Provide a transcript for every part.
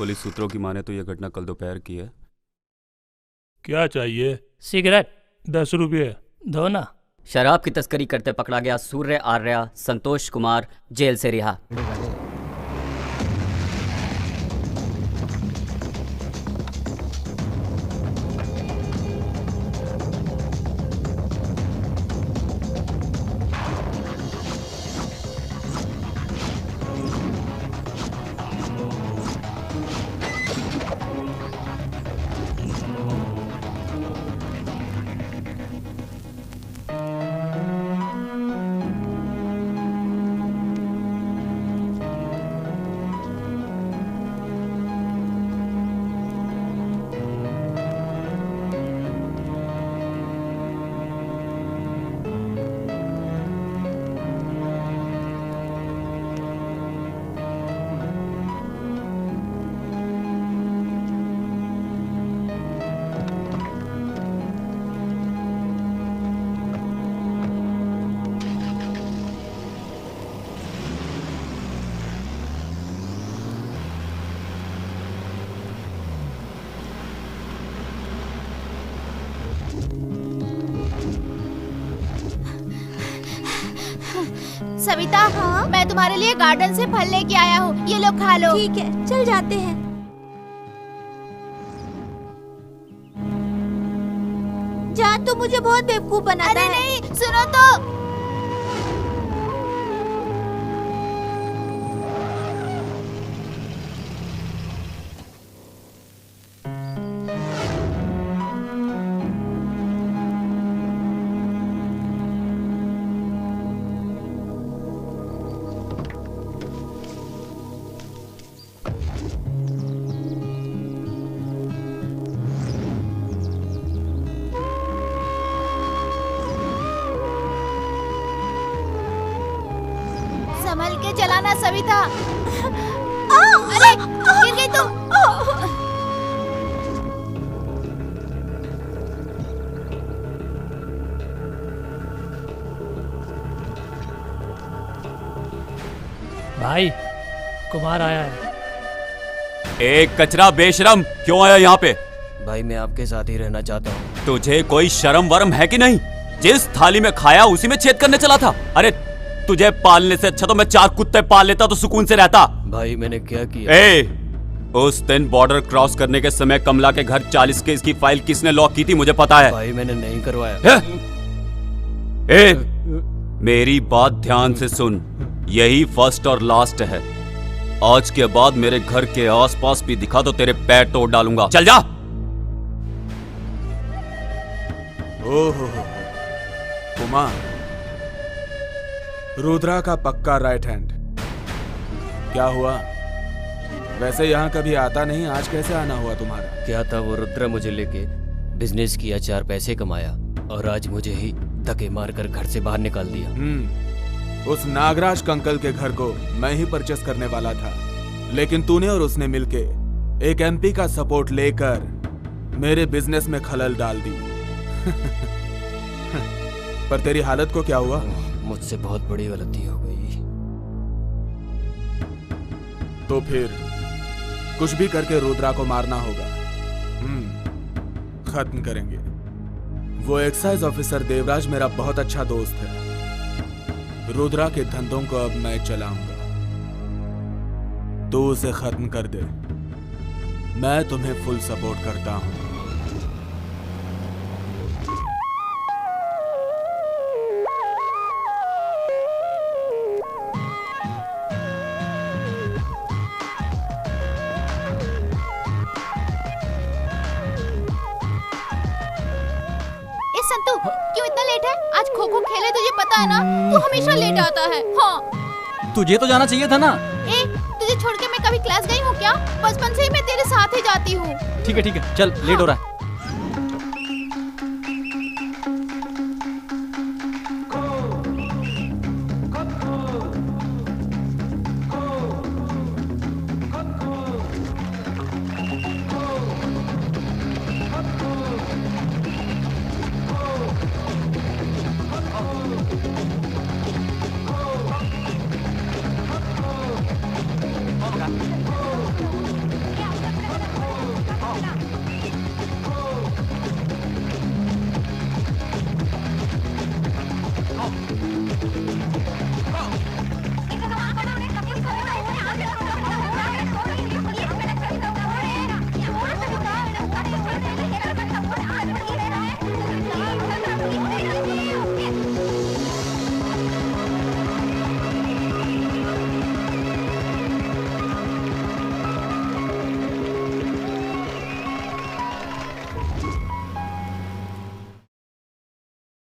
Police सूत्रों की माने तो यह घटना कल दोपहर की है। क्या चाहिए? सिगरेट 10 रुपये दो ना। शराब की तस्करी करते पकड़ा गया सूर्य आर्या संतोष कुमार जेल से रिहा। सविता, हाँ? मैं तुम्हारे लिए गार्डन से फल लेके आया हूँ, ये लो खा लो। ठीक है, चल जाते हैं। जान तो मुझे बहुत बेवकूफ बनाता है। अरे नहीं, सुनो तो। संभल के चलाना सविता। अरे गिर गई तुम। भाई कुमार आया है। एक कचरा बेशरम, क्यों आया यहाँ पे? भाई मैं आपके साथ ही रहना चाहता हूँ। तुझे कोई शर्म वरम है कि नहीं? जिस थाली में खाया उसी में छेद करने चला था। अरे तुझे पालने से अच्छा तो मैं 4 कुत्ते पाल लेता तो सुकून से रहता। भाई मैंने क्या किया? उस दिन बॉर्डर क्रॉस करने के समय कमला के घर 40 केस की फाइल किसने लॉक की थी मुझे पता है। भाई मैंने नहीं करवाया। मेरी बात ध्यान से सुन, यही फर्स्ट और लास्ट है। आज के बाद मेरे घर के आसपास भी दिखा तो तेरे पैर तोड़ डालूंगा। चल जा। ओहो कुमार, रुद्रा का पक्का राइट हैंड। क्या हुआ? वैसे यहाँ कभी आता नहीं, आज कैसे आना हुआ तुम्हारा? क्या था वो रुद्रा मुझे लेके बिजनेस किया, 4 पैसे कमाया और आज मुझे ही धक्के मारकर घर से बाहर निकाल दिया। उस नागराज कंकल के घर को मैं ही परचेस करने वाला था, लेकिन तूने और उसने मिलके एक एमपी का सपोर्ट लेकर मेरे बिजनेस में खलल डाल दी। पर तेरी हालत को क्या हुआ? मुझसे बहुत बड़ी गलती हो गई। तो फिर कुछ भी करके रुद्रा को मारना होगा। खत्म करेंगे। वो एक्साइज ऑफिसर देवराज मेरा बहुत अच्छा दोस्त है। रुद्रा के धंधों को अब मैं चलाऊंगा। तू उसे खत्म कर दे, मैं तुम्हें फुल सपोर्ट करता हूं। संतु, क्यों इतना लेट है? आज खो खो खेले तुझे पता है ना, तू हमेशा लेट आता है। हाँ तुझे तो जाना चाहिए था ना। तुझे छोड़ के मैं कभी क्लास गई हूँ क्या? बचपन से ही मैं तेरे साथ ही जाती हूँ। ठीक है चल, लेट हो रहा है।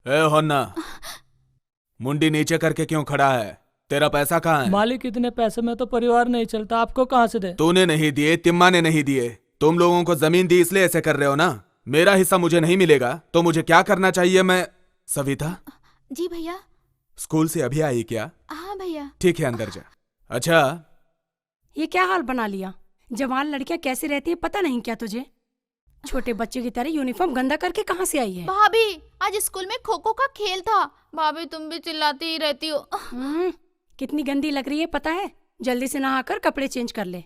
ए होन्ना, मुंडी नीचे करके क्यों खड़ा है? तेरा पैसा कहाँ है? मालिक, इतने पैसे में तो परिवार नहीं चलता, आपको कहाँ से दे? तूने नहीं दिए, तिम्मा ने नहीं दिए। तुम लोगों को जमीन दी इसलिए ऐसे कर रहे हो ना। मेरा हिस्सा मुझे नहीं मिलेगा तो मुझे क्या करना चाहिए? मैं सविता, जी भैया। स्कूल से अभी आई क्या? हाँ भैया। ठीक है, अंदर जा। अच्छा, ये क्या हाल बना लिया? जवान लड़कियां कैसी रहती है पता नहीं क्या तुझे? छोटे बच्चे की तरह यूनिफॉर्म गंदा करके कहाँ से आई है? भाभी, आज स्कूल में खो खो का खेल था। भाभी, तुम भी चिल्लाती ही रहती हो। कितनी गंदी लग रही है पता है? जल्दी से नहाकर कपड़े चेंज कर ले।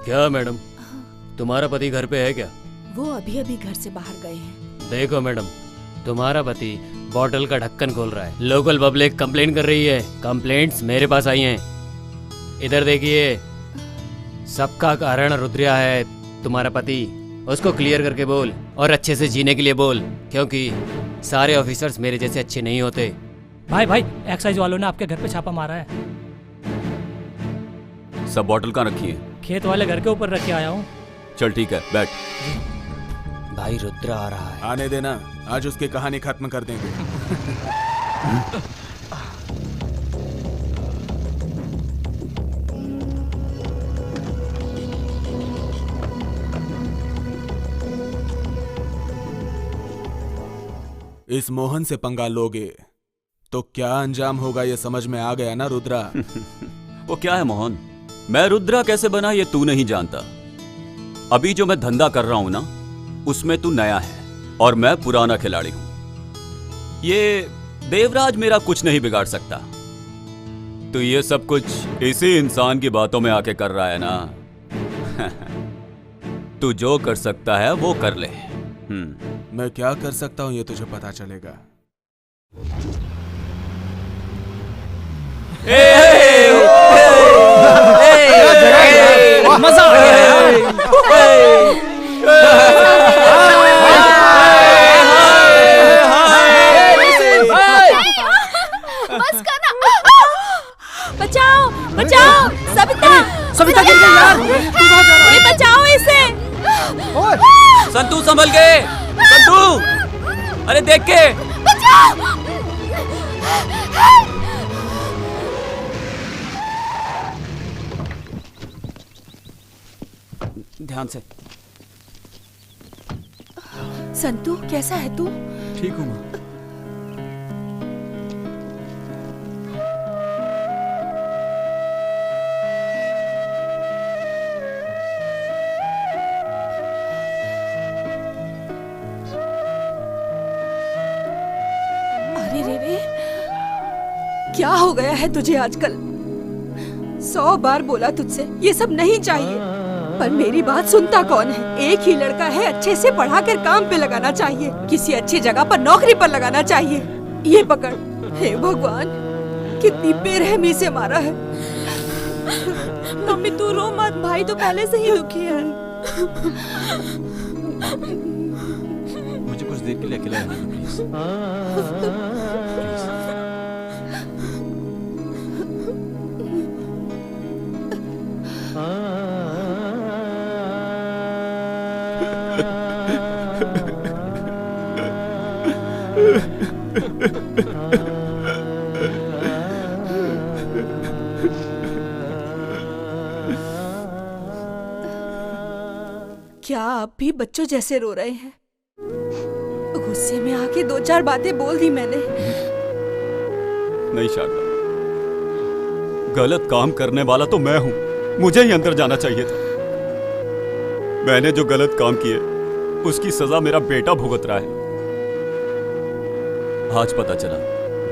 क्या मैडम, तुम्हारा पति घर पे है क्या? वो अभी अभी घर से बाहर गए हैं। देखो मैडम, तुम्हारा पति बॉटल का ढक्कन खोल रहा है। लोकल पब्लिक कंप्लेन कर रही है। कंप्लेंट्स मेरे पास आई हैं। इधर देखिए, सबका कारण रुद्रिया है, तुम्हारा पति। उसको क्लियर करके बोल और अच्छे से जीने के लिए बोल, क्योंकि सारे ऑफिसर्स मेरे जैसे अच्छे नहीं होते। भाई भाई, एक्साइज वालों ने आपके घर पे छापा मारा है। सब बॉटल कहाँ रखी है? खेत वाले घर के ऊपर रख के आया हूँ। चल ठीक है, बैठ। भाई रुद्र आ रहा है। आने देना, आज उसकी कहानी खत्म कर देंगे। इस मोहन से पंगा लोगे तो क्या अंजाम होगा ये समझ में आ गया ना रुद्रा? वो क्या है मोहन? मैं रुद्रा कैसे बना ये तू नहीं जानता। अभी जो मैं धंधा कर रहा हूं ना, उसमें तू नया है और मैं पुराना खिलाड़ी हूं। ये देवराज मेरा कुछ नहीं बिगाड़ सकता। तो ये सब कुछ इसी इंसान की बातों में आके कर रहा है ना। तू जो कर सकता है वो कर ले। मैं क्या कर सकता हूं ये तुझे पता चलेगा। मजा आ गया। बस करना। बचाओ बचाओ, सविता सविता गिर गई यार। तू कहाँ जा रहा है? बचाओ इसे। संतू संभल के, संतू, अरे देख के। ध्यान से। संतू, कैसा है तू? ठीक हूँ माँ। अरे रे रे, क्या हो गया है तुझे आजकल? 100 बार बोला तुझसे ये सब नहीं चाहिए, पर मेरी बात सुनता कौन है? एक ही लड़का है, अच्छे से पढ़ाकर काम पे लगाना चाहिए, किसी अच्छी जगह पर नौकरी पर लगाना चाहिए। ये पकड़। हे भगवान, कितनी बेरहमी से मारा है। मम्मी तू रो मत, भाई तो पहले से ही दुखी है। मुझे कुछ देर के लिए अकेला रहने दो प्लीज। प्लीज। क्या आप भी बच्चों जैसे रो रहे हैं? गुस्से में आके 2-4 बातें बोल दी मैंने। नहीं शारदा, गलत काम करने वाला तो मैं हूं। मुझे ही अंदर जाना चाहिए था। मैंने जो गलत काम किए उसकी सजा मेरा बेटा भुगत रहा है। आज पता चला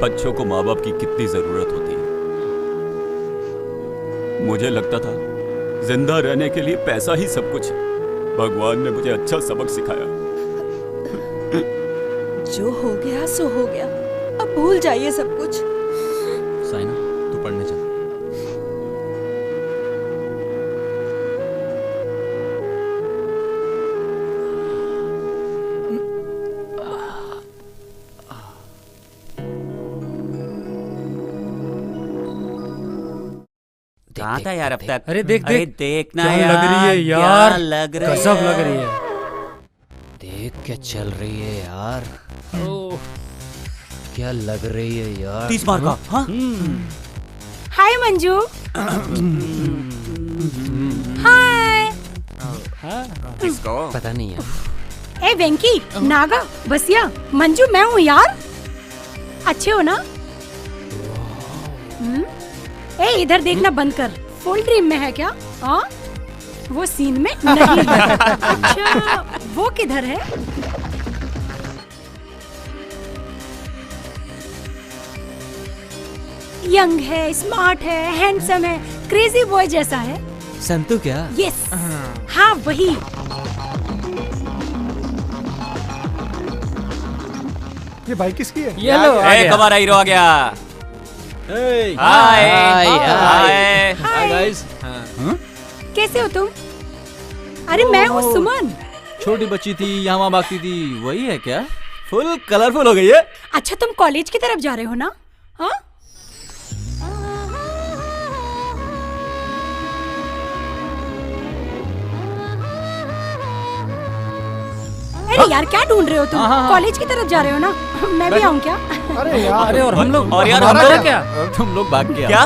बच्चों को माँ बाप की कितनी जरूरत होती है। मुझे लगता था जिंदा रहने के लिए पैसा ही सब कुछ है। भगवान ने मुझे अच्छा सबक सिखाया। जो हो गया सो हो गया, अब भूल जाइए सब कुछ। साइना, तू पढ़ने चल। कहाँ था यार अब तक? अरे देख अरे देख देखना क्या यार, लग रही है क्या यार, लग रही गजब है। लग रही है। देख क्या चल रही है यार, ओह क्या लग रही है यार। 30 मार का, हाँ? हाय मंजू। हाय। किसको? पता नहीं है। ए वेंकी, नागा, बसिया, मंजू मैं हूँ यार। अच्छे हो ना? ए इधर देखना बंद कर, फुल ड्रीम में है क्या? हाँ? वो सीन में नहीं है। अच्छा, वो किधर है? यंग है, स्मार्ट है, हैंडसम है, क्रेजी बॉय जैसा है। संतु क्या? यस, हाँ वही। ये बाइक किसकी है? ये लो आ गया। हमारा हीरो आ गया। Hey! हाय हाय, हाय। Hi guys. कैसे हो तुम? अरे मैं हूँ सुमन। छोटी बच्ची थी यहाँ वहाँ भागती थी, वही है क्या? फुल कलरफुल हो गई है। अच्छा तुम कॉलेज की तरफ जा रहे हो ना? हाँ? अरे यार क्या ढूंढ रहे हो तुम? कॉलेज की तरफ जा रहे हो ना? मैं भी आऊँ क्या? अरे यार, अरे और हम लोग, और यार हमारा हम लोग क्या? तुम लोग भाग के क्या?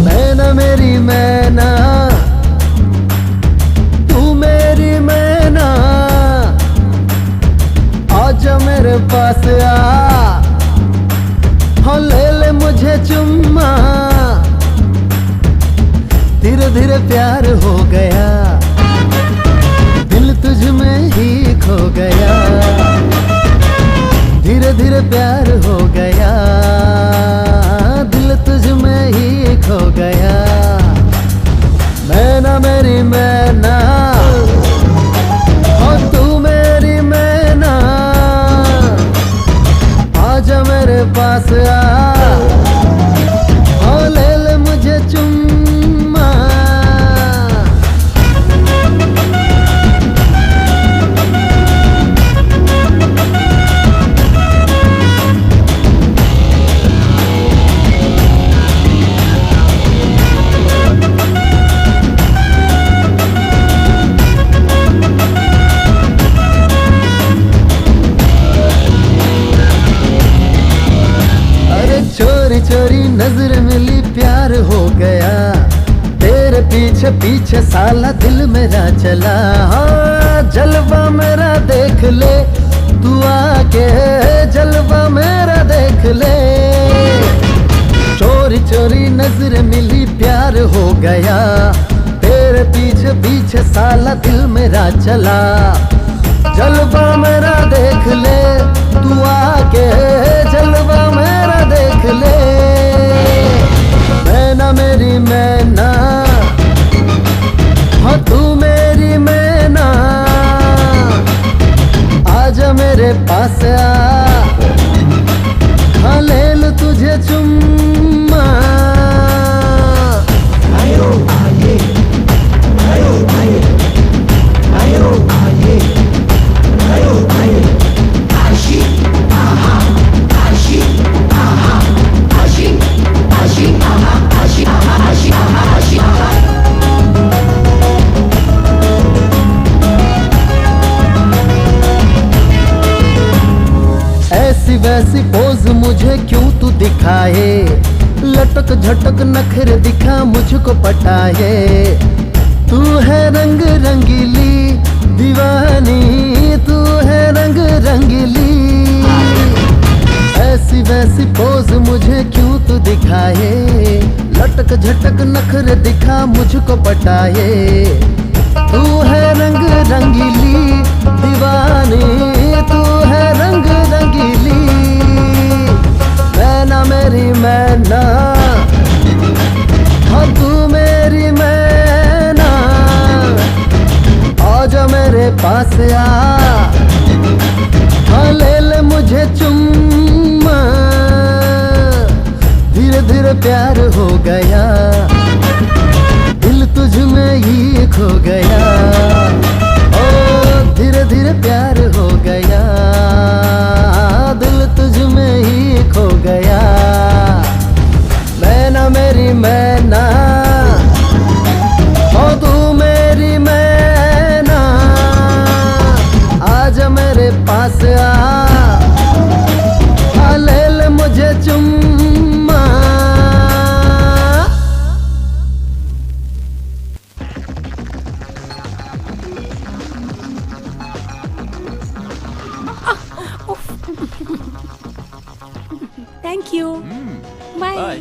मैना मेरी मैना, तू मेरी मैना, आजा मेरे पास आ, हाँ ले ले मुझे चुम्मा। धीरे धीरे प्यार हो गया, दिल तुझ में ही खो गया। धीरे धीरे प्यार हो गया, दिल तुझ में ही खो गया। मैना मेरी मैना, और तू मेरी मैना, आजा मेरे पास आ, और ले ले मुझे चुम्मा। अरे चोरी चोरी नजर मिली, प्यार हो गया। तेरे पीछे पीछे साला दिल मेरा चला। हाँ जलवा मेरा देख ले, तू आके जलवा मेरा देख ले। चोरी चोरी नजर मिली, प्यार हो गया। तेरे पीछे पीछे साला दिल मेरा चला। जलवा मेरा देख ले, तू आके जलवा मेरा देख ले। मैना मेरी मैना, हाँ तू मेरी मैना, आजा मेरे पास आ, हाँ ले लो तुझे चुम्मा। आयो आये, आयो आये, आयो आये, आयो आये, आशी आहा, आशी आहा, आशी आशी आहा, आशी आहा, आशी आहा, आशी आहा। ऐसी वैसी पोज मुझे क्यों तू दिखाए, लटक झटक नखरे दिखा मुझको पटाए। तू है रंग रंगीली दीवानी, तू है रंग रंगीली। ऐसी वैसी पोज मुझे क्यों तू दिखाए, लटक झटक नखरे दिखा मुझको पटाए। तू है रंग रंगीली दीवानी, तू है रंग रंगीली। मैना मेरी मैना, हाँ तू मेरी मैना, आजा मेरे पास आ, खो गया, ओ धीरे धीरे प्यार हो गया, दिल तुझ में ही खो गया। मैना मेरी मैना, ओ तू मेरी मैना, आजा मेरे पास आ ले ले मुझे चुम्मा। Thank you. बाय।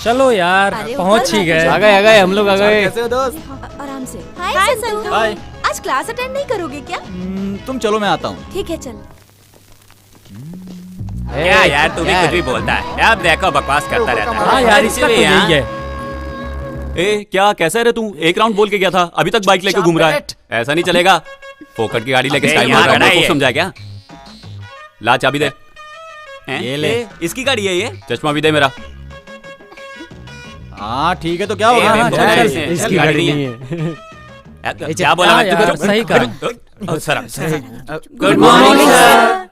चलो यार, अरे पहुंच ऊपर ही गए। आ गए हम लोग आ गए। कैसे हो दोस्त? आराम से। हाय संतू। हाय। आज क्लास अटेंड नहीं करोगे क्या? तुम चलो मैं आता हूँ। ठीक है चल। क्या यार तू भी कुछ भी बोलता है, अब देखो बकवास करता रहता है। हाँ यार, इसका तो यही है। ए क्या कैसा है रे तू? एक राउंड बोल के गया था, अभी तक बाइक लेके घूम रहा है। ऐसा नहीं चलेगा। फोकट की गाड़ी लेके स्टाइल मार रहा है, समझा क्या? ला चाबी दे। ये ले। इसकी गाड़ी है ये। चश्मा भी दे मेरा। हाँ ठीक है, तो क्या होगा? हाँ, चल, चल, इसकी गाड़ी नहीं है। क्या बोला मैं? यार, सही कहा। Good morning sir.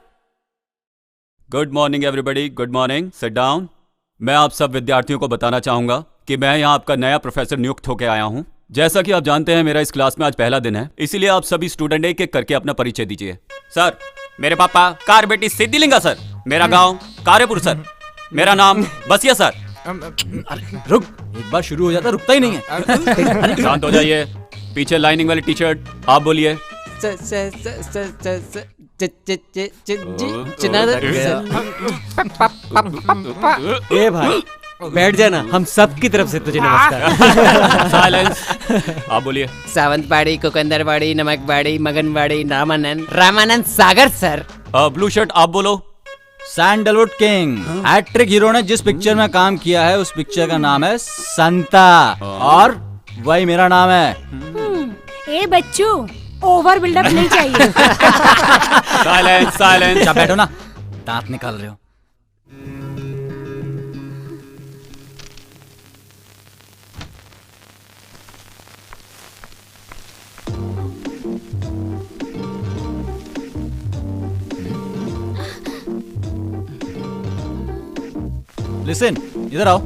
Good morning everybody, good morning. Sit down. मैं आप सब विद्यार्थियों को बताना चाहूंगा कि मैं यहाँ आपका नया प्रोफेसर नियुक्त होकर आया हूँ। जैसा कि आप जानते हैं मेरा इस क्लास में आज पहला दिन है, इसीलिए आप सभी स्टूडेंट एक एक करके अपना परिचय दीजिए। सर, मेरे पापा कारबेटी सिद्धिलिंगा सर। मेरा गांव कार्यपुर सर। मेरा नाम बसिया सर। रुक, एक बार शुरू हो जाता रुकता ही नहीं है। शांत हो जाइए। पीछे लाइनिंग वाली टी शर्ट, आप बोलिए। ए भाई बैठ जाना, हम सब की तरफ से तुझे नमस्कार। साइलेंस। आप बोलिए। Sawantwadi, कोकंदरवाड़ी, नमकवाड़ी, मगनवाड़ी, Ramanand Sagar sir. Blue shirt आप बोलो। Sandalwood king. हैट्रिक हीरो ने जिस पिक्चर में काम किया है उस पिक्चर का नाम है संता, और वही मेरा नाम है। ए बच्चों, ओवर बिल्डअप नहीं चाहिए। Silence silence. क्या बैठो ना, दांत निकाल रहे हो। लिसन, इधर आओ।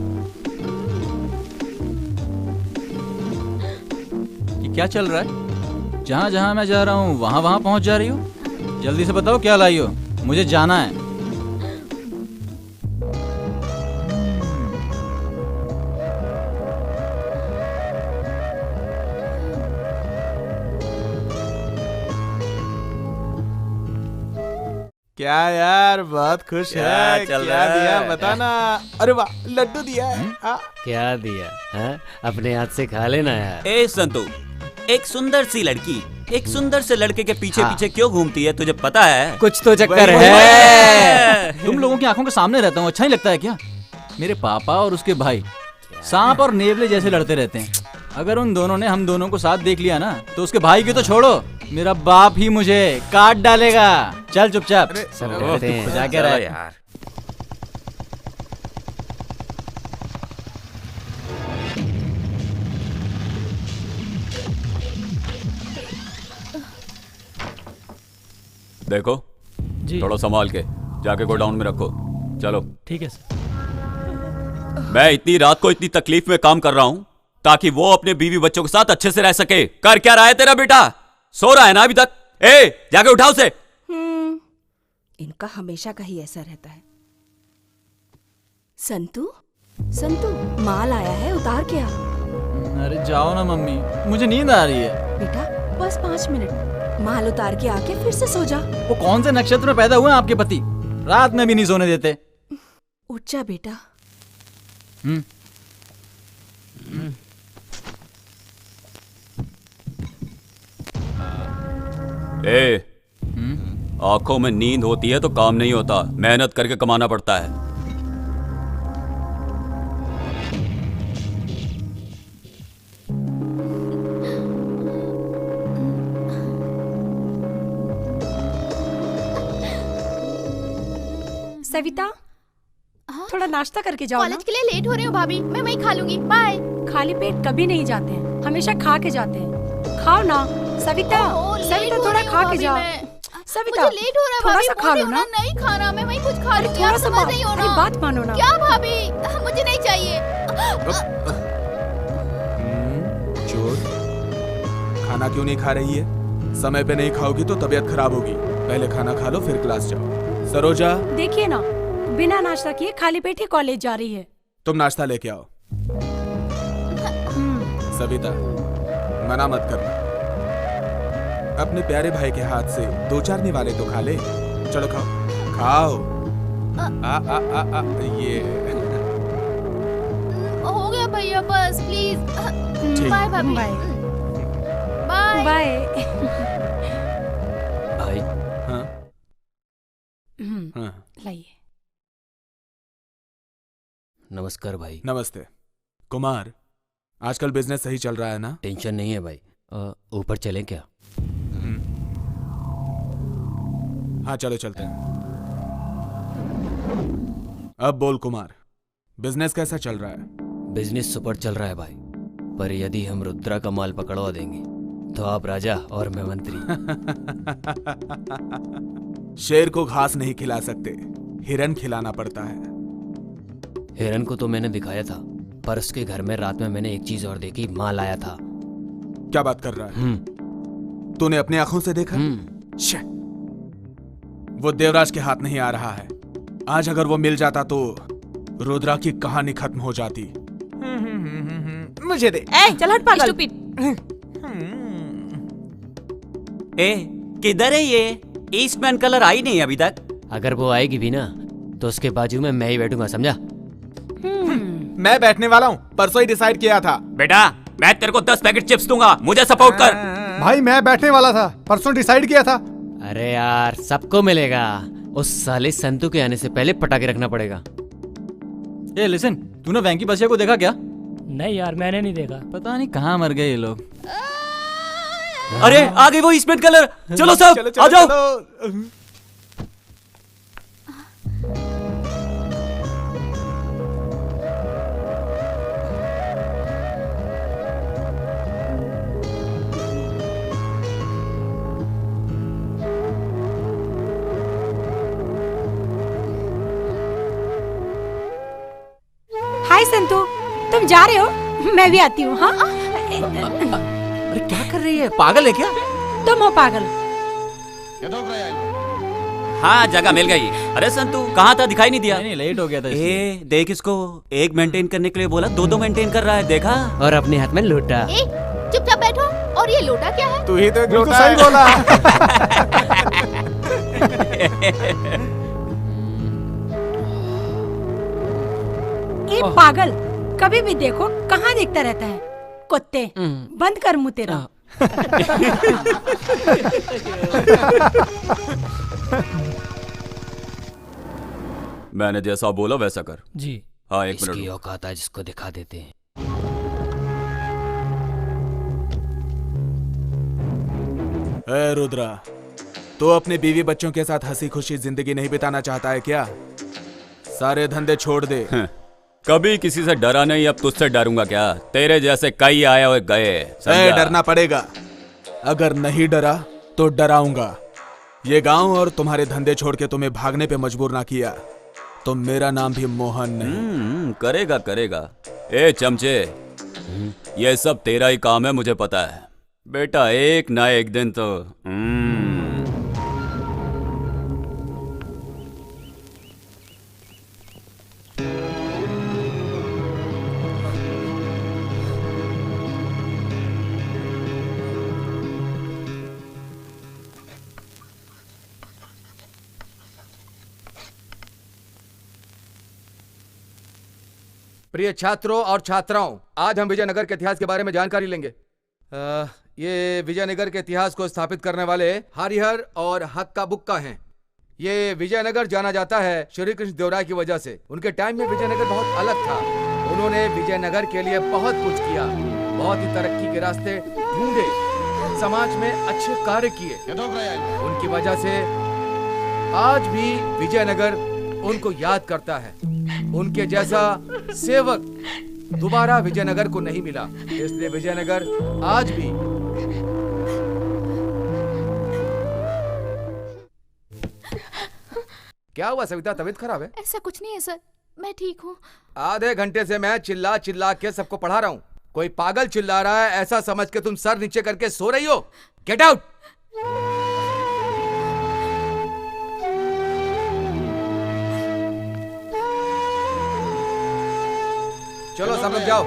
ये क्या चल रहा है? जहां जहां मैं जा रहा हूं वहां वहां पहुंच जा रही हो। जल्दी से बताओ क्या लाई हो, मुझे जाना है। क्या यार बहुत खुश है। क्या दिया बता ना। अरे वाह, लड्डू दिया है। क्या दिया? हाँ? अपने हाथ से खा लेना यार। ए संतू, एक सुंदर सी लड़की एक सुंदर से लड़के के पीछे पीछे क्यों घूमती है, तुझे पता है? कुछ तो चक्कर वही- है। तुम लोगों की आंखों के सामने रहता हूँ, अच्छा नहीं लगता है क्या? मेरे पापा और उसके भाई सांप और नेवले जैसे लड़ते रहते हैं। अगर उन दोनों ने हम दोनों को साथ देख लिया ना, तो उसके भाई की तो छोड़ो, मेरा बाप ही मुझे काट डालेगा। चल चुपचाप जाके रह यार। देखो जी थोड़ा संभाल के जाके गोडाउन में रखो। चलो ठीक है सर। मैं इतनी रात को इतनी तकलीफ में काम कर रहा हूं ताकि वो अपने बीवी बच्चों के साथ अच्छे से रह सके। कर क्या रहा है तेरा बेटा? सो रहा है ना अभी तक? ए जाके उठाओ उसे। इनका हमेशा का ही ऐसा रहता है। संतू, संतू, माल आया है, उतार के आ। अरे जाओ ना मम्मी, मुझे नींद आ रही है। बेटा बस 5 मिनट, माल उतार के आके फिर से सो जा। वो कौन से नक्षत्र में पैदा हुए हैं आपके पति? रात में भी नहीं सोने देते। उठ जा बेटा। ए आंखों में नींद होती है तो काम नहीं होता, मेहनत करके कमाना पड़ता है। सविता, थोड़ा नाश्ता करके जाओ ना। कॉलेज के लिए लेट हो रही हूँ भाभी, मैं वहीं खा लूंगी। बाय। खाली पेट कभी नहीं जाते हैं, हमेशा खा के जाते हैं। खाओ ना सविता, सविता थोड़ा खा के जाओ। सविता मुझे लेट हो रहा है थोड़ा भाभी, सा खा लो बोल ना। रही हूँ नहीं खाना, मैं वही कुछ खा लूंगी, थोड़ा आप सा समझ नहीं हो ना। बात मानो ना। क्या भाभी, मुझे नहीं चाहिए। चोर, खाना क्यों नहीं खा रही है? समय पे नहीं खाओगी तो तबीयत खराब होगी। पहले खाना खा लो फिर क्लास जाओ। सरोजा, देखिए ना, बिना नाश्ता किए खाली पेट ही कॉलेज जा रही है। तुम नाश्ता लेके आओ। सविता, मना मत करना। अपने प्यारे भाई के हाथ से 2-4 निवाले तो खा ले। चलो खाओ खाओ। ये हो गया भैया, बस प्लीज। ठीक। बाय भाभी। Bye bye. बाय। भाई हाँ हाँ लाइए। नमस्कार भाई। नमस्ते। कुमार, आजकल बिजनेस सही चल रहा है ना? टेंशन नहीं है भाई। ऊपर चलें क्या? हाँ चलो चलते हैं। अब बोल कुमार, बिजनेस कैसा चल रहा है? बिजनेस सुपर चल रहा है भाई, पर यदि हम रुद्रा का माल पकड़वा देंगे तो आप राजा और मैं मंत्री। शेर को घास नहीं खिला सकते, हिरन खिलाना पड़ता है। हिरन को तो मैंने दिखाया था, पर उसके घर में रात में मैंने एक चीज और देखी, माल आया था। क्या बात कर रहा है? तूने अपनी आंखों से देखा? शे, वो देवराज के हाथ नहीं आ रहा है। आज अगर वो मिल जाता तो रुद्रा की कहानी खत्म हो जाती। मुझे दे। ए, चल हट पागल। ए किधर है ये? ईस्टमैन कलर आई नहीं अभी तक। अगर वो आएगी भी ना तो उसके बाजू में मैं ही बैठूंगा, समझा? मैं बैठने वाला हूँ, परसों ही डिसाइड किया था। बेटा मैं तेरे को 10 पैकेट चिप्स दूंगा, मुझे सपोर्ट कर। भाई मैं बैठने वाला था, परसों डिसाइड किया था। अरे यार सबको मिलेगा, उस साले संतू के आने से पहले पटाखे रखना पड़ेगा। ए लिसन, तूने वैंकी बसिया को देखा क्या? नहीं यार, मैंने नहीं देखा। पता नहीं कहाँ मर गए ये लोग। अरे आ गई वो ईस्टमैन कलर। चलो सब आ जाओ। हाय संतू, तुम जा रहे हो? मैं भी आती हूँ। हाँ अरे क्या कर रही है, पागल है क्या? तुम हो पागल। हाँ जगह मिल गई। अरे संतू कहाँ था, दिखाई नहीं दिया। नहीं लेट हो गया था इसलिए। ए देख इसको, एक मेंटेन करने के लिए बोला 2-2 मेंटेन कर रहा है, देखा? और अपने हाथ में लोटा। ए, चुपचाप बैठो। और ये लोटा क्या है? तू ही तो बिल्कुल सही बोला। ए पागल, कभी भी देखो कहाँ देखता रहता है? कुत्ते, बंद कर मुंह तेरा। मैंने जैसा बोला वैसा कर। जी। हाँ 1 इसकी मिनट। औकात है जिसको दिखा देते हैं। ए रुद्रा, तू अपने बीवी बच्चों के साथ हंसी खुशी जिंदगी नहीं बिताना चाहता है क्या? सारे धंधे छोड़ दे। कभी किसी से डरा नहीं, अब तुझसे डरूंगा क्या? तेरे जैसे कई आए हुए गए। समझा? डरना पड़ेगा। अगर नहीं डरा तो डराऊंगा। ये गांव और तुम्हारे धंधे छोड़ के तुम्हें भागने पे मजबूर ना किया तो मेरा नाम भी मोहन नहीं। करेगा करेगा। ए चमचे, ये सब तेरा ही काम है, मुझे पता है बेटा। एक ना एक दिन तो प्रिय छात्रों और छात्राओं, आज हम विजयनगर के इतिहास के बारे में जानकारी लेंगे। ये विजयनगर के इतिहास को स्थापित करने वाले हरिहर और हक्का बुक्का हैं। ये विजयनगर जाना जाता है श्री कृष्ण देवराय की वजह से। उनके टाइम में विजयनगर बहुत अलग था। उन्होंने विजयनगर के लिए बहुत कुछ किया, बहुत ही तरक्की के रास्ते ढूंढे, समाज में अच्छे कार्य किए। उनकी वजह से आज भी विजयनगर उनको याद करता है। उनके जैसा सेवक दोबारा विजयनगर को नहीं मिला, इसलिए विजयनगर आज भी क्या हुआ सविता, तबीयत खराब है? ऐसा कुछ नहीं है सर, मैं ठीक हूँ। आधे घंटे से मैं चिल्ला चिल्ला के सबको पढ़ा रहा हूँ, कोई पागल चिल्ला रहा है ऐसा समझ के तुम सर नीचे करके सो रही हो। Get out. चलो सब लोग जाओ।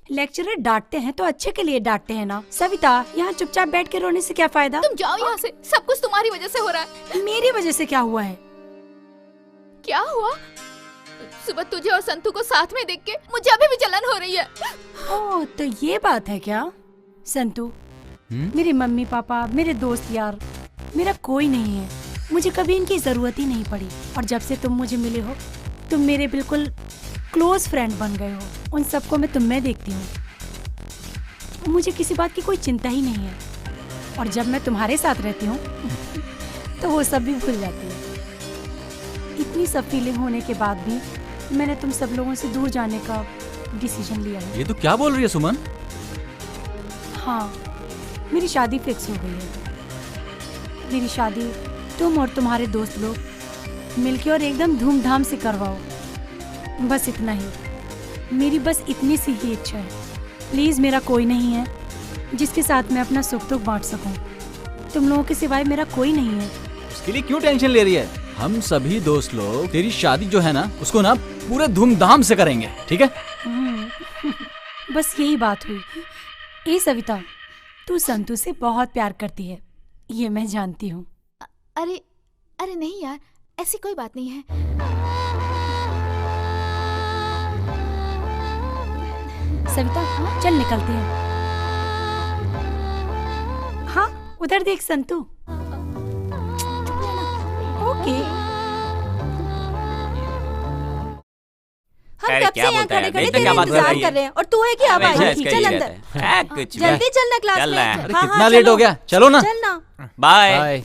लेक्चरर डांटते हैं तो अच्छे के लिए डांटते हैं ना। सविता, यहाँ चुपचाप बैठ के रोने से क्या फायदा? तुम जाओ यहाँ से, सब कुछ तुम्हारी वजह से हो रहा है। मेरी वजह से क्या हुआ है? क्या हुआ? सुबह तुझे और संतू को साथ में देख के मुझे अभी भी जलन हो रही है। ओह, तो ये बात है क्या? संतू, मेरे मम्मी पापा, मेरे दोस्त यार, मेरा कोई नहीं है। मुझे कभी इनकी जरूरत ही नहीं पड़ी, और जब से तुम मुझे मिले हो तुम मेरे बिल्कुल क्लोज फ्रेंड बन गए हो। उन सबको मैं तुम में देखती हूँ, मुझे किसी बात की कोई चिंता ही नहीं है, और जब मैं तुम्हारे साथ रहती हूँ तो वो सब भी भूल जाती है। इतनी सब फीलिंग होने के बाद भी मैंने तुम सब लोगों से दूर जाने का डिसीजन लिया है। ये तो क्या बोल रही है सुमन? हाँ, मेरी शादी फिक्स हो गई है। मेरी शादी तुम और तुम्हारे दोस्त लोग मिलके और एकदम धूमधाम से करवाओ, बस इतना ही। मेरी बस इतनी सी ही इच्छा है। प्लीज, मेरा कोई नहीं है जिसके साथ मैं अपना सुख दुख बांट सकूं। तुम लोगों के सिवाय मेरा कोई नहीं है। उसके लिए क्यों टेंशन ले रही है? हम सभी दोस्त लोग तेरी शादी जो है ना, उसको ना पूरे धूमधाम से करेंगे, ठीक है? बस यही बात हुई। ए सविता, तू संतू से बहुत प्यार करती है, ये मैं जानती हूँ। अरे अरे नहीं यार, ऐसी कोई बात नहीं है। सविता, चल निकलते हैं। हाँ, उधर देख संतू। ओके। हम कब से यहाँ खड़े खड़े तेरा इंतजार कर रहे हैं, और तू है कि अब आई थी? चल अंदर, जल्दी चलना क्लास में। कितना लेट हो गया, चलो ना। चलना। बाय।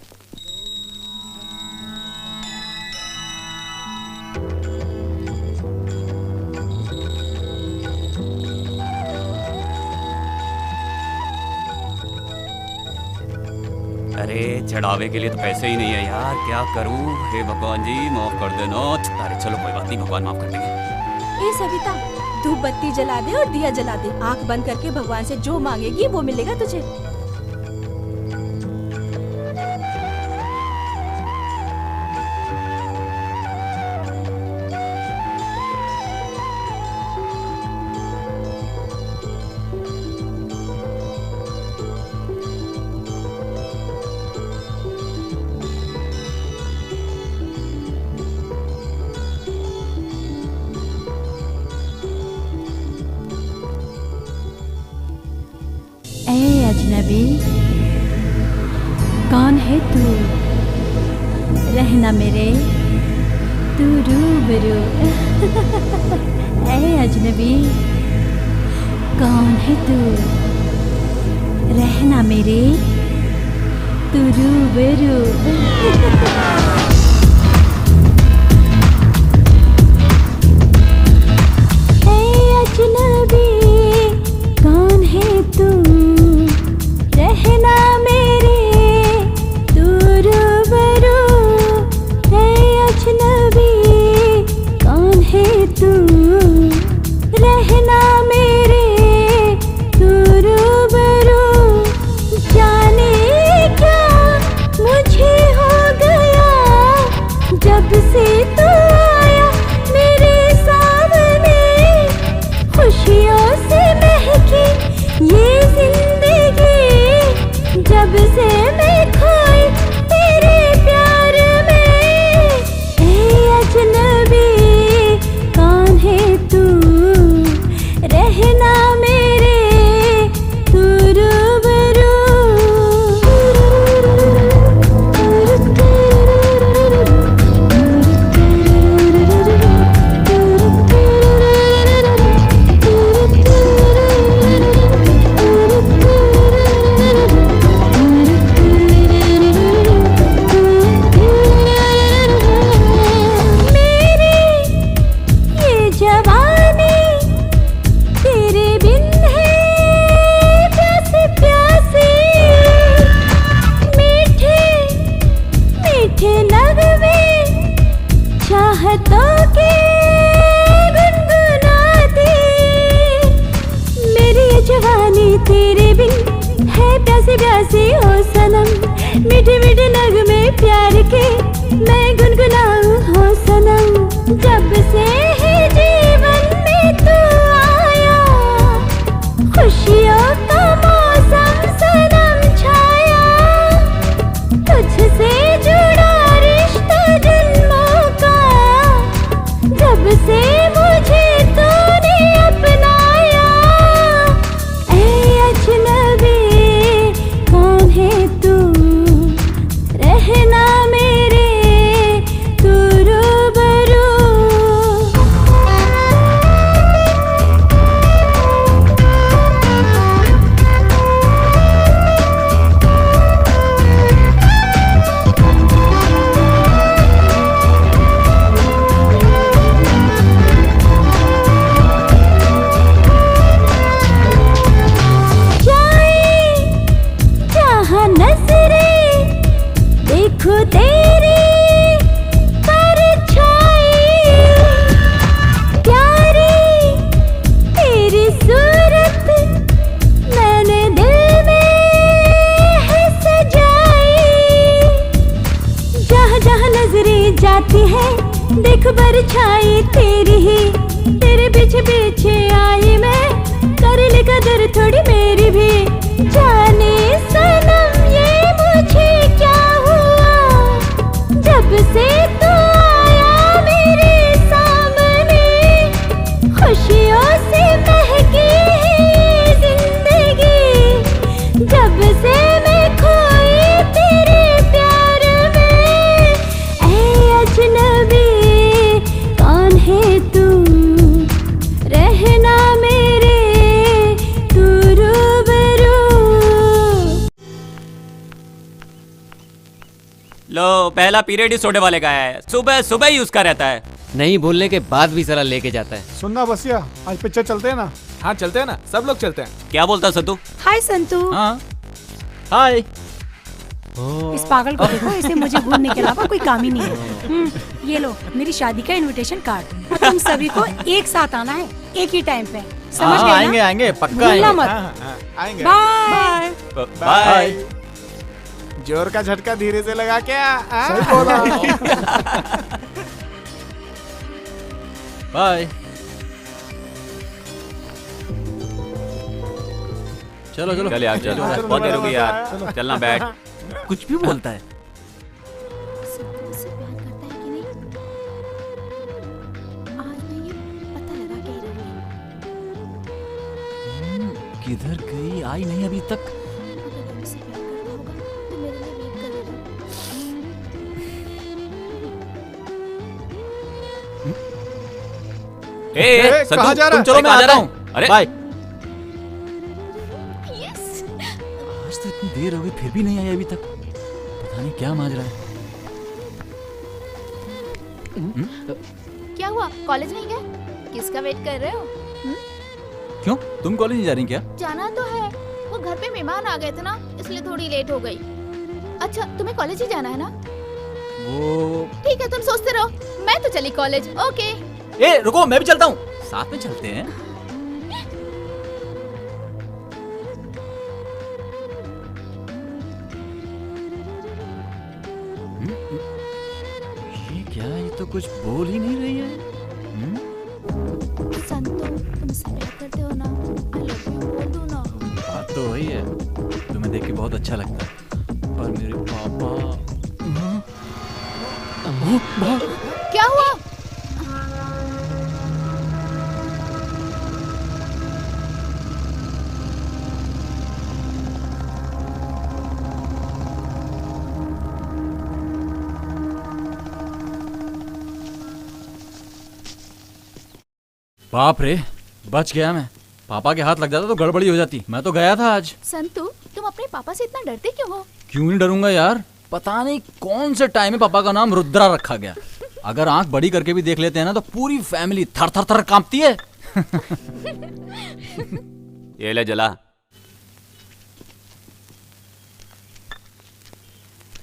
अरे चढ़ावे के लिए तो पैसे ही नहीं है यार, क्या करूं? हे भगवान जी माफ कर देना। अरे चलो कोई बात नहीं, भगवान माफ कर देंगे। ए सविता, धूप बत्ती जला दे और दिया जला दे। आंख बंद करके भगवान से जो मांगेगी वो मिलेगा तुझे। ऐ अजनबी, कौन है तू? रहना मेरे तू रूबरू। ऐ अजनबी, कौन है तू? रहना मेरे तू रूबरू। ऐ अजनबी, कौन है तू? रहना मेरे तू रूबरू। है अजनबी, कौन है तू? रहना मेरे तू रूबरू। जाने क्या मुझे हो गया, आती है, देख परछाई तेरी ही, तेरे पीछे पीछे आई मैं, कर ले कदर थोड़ी मेरी भी। जाने सनम ये मुझे क्या हुआ, जब से तू आया मेरे सामने, खुशियों से महकी है जिंदगी, जब से मैं खोई तेरे प्यार में। ऐ अजनबी कौन है तू, रहना मेरे तू रूबरू। लो पहला पीरियड ही सोडे वाले का है, सुबह सुबह ही उसका रहता है। नहीं बोलने के बाद भी साला लेके जाता है। सुनना बसिया, आज पिक्चर चलते हैं ना? हाँ चलते हैं ना, सब लोग चलते हैं। क्या बोलता संतू? हाय संतू। हाँ हाय। इस पागल को देखो, इसे मुझे घूमने के अलावा कोई काम ही नहीं है। ये लो मेरी शादी का इनविटेशन कार्ड, और तुम सभी को एक साथ आना है, एक ही टाइम पे, समझ गए ना? आएंगे आएंगे पक्का भूलना आएंगे। मत। आएंगे। बाय। बाय। जोर का झटका धीरे से लगा क्या? सही बोला। बाय। चलो चलो चल यार चल, बहुत देर हो गई यार, चलना बैठ। कुछ भी बोलता है। मुझसे प्यार करता है कि नहीं, आज मैं ये पता लगा के ही रहूंगी। किधर गई, आई नहीं अभी तक। अगर वो मुझसे प्यार करता होगा तो मेरे लिए वेट करेगा। ए, संतू, कहाँ जा रहा तुम है? चलो मैं कहाँ जा आता रहा हूँ। है? अरे बाय। यस। आज तो इतनी देर हो गई फिर भी नहीं आई अभी तक, पता नहीं क्या माजरा है। क्या हुआ, कॉलेज नहीं गए? किसका वेट कर रहे हो? क्यों, तुम कॉलेज नहीं जा रही क्या? जाना तो है, वो घर पे मेहमान आ गए थे ना, इसलिए थोड़ी लेट हो गई। अच्छा तुम्हें कॉलेज ही जाना है ना? वो ठीक है तुम सोचते रहो, मैं तो चली कॉलेज। ओके। ए रुको, मैं भी चलता हूँ, साथ में चलते हैं। ये क्या, ये तो कुछ बोल ही नहीं रही है। संतू तुम मुझसे प्यार करते हो ना? आई लव यू बोल दो ना। बात तो वही है, तुम्हें देख के बहुत अच्छा लगता है, पर मेरे पापा। क्या हुआ? बाप रे, बच गया मैं। पापा के हाथ लग जाता तो गड़बड़ी हो जाती। मैं तो गया था आज। संतू तुम अपने पापा से इतना डरते क्यों हो? क्यों नहीं डरूंगा यार, पता नहीं कौन से टाइम में पापा का नाम रुद्रा रखा गया। अगर आंख बड़ी करके भी देख लेते हैं ना तो पूरी फैमिली थर थर थर कांपती है। ये ले जला।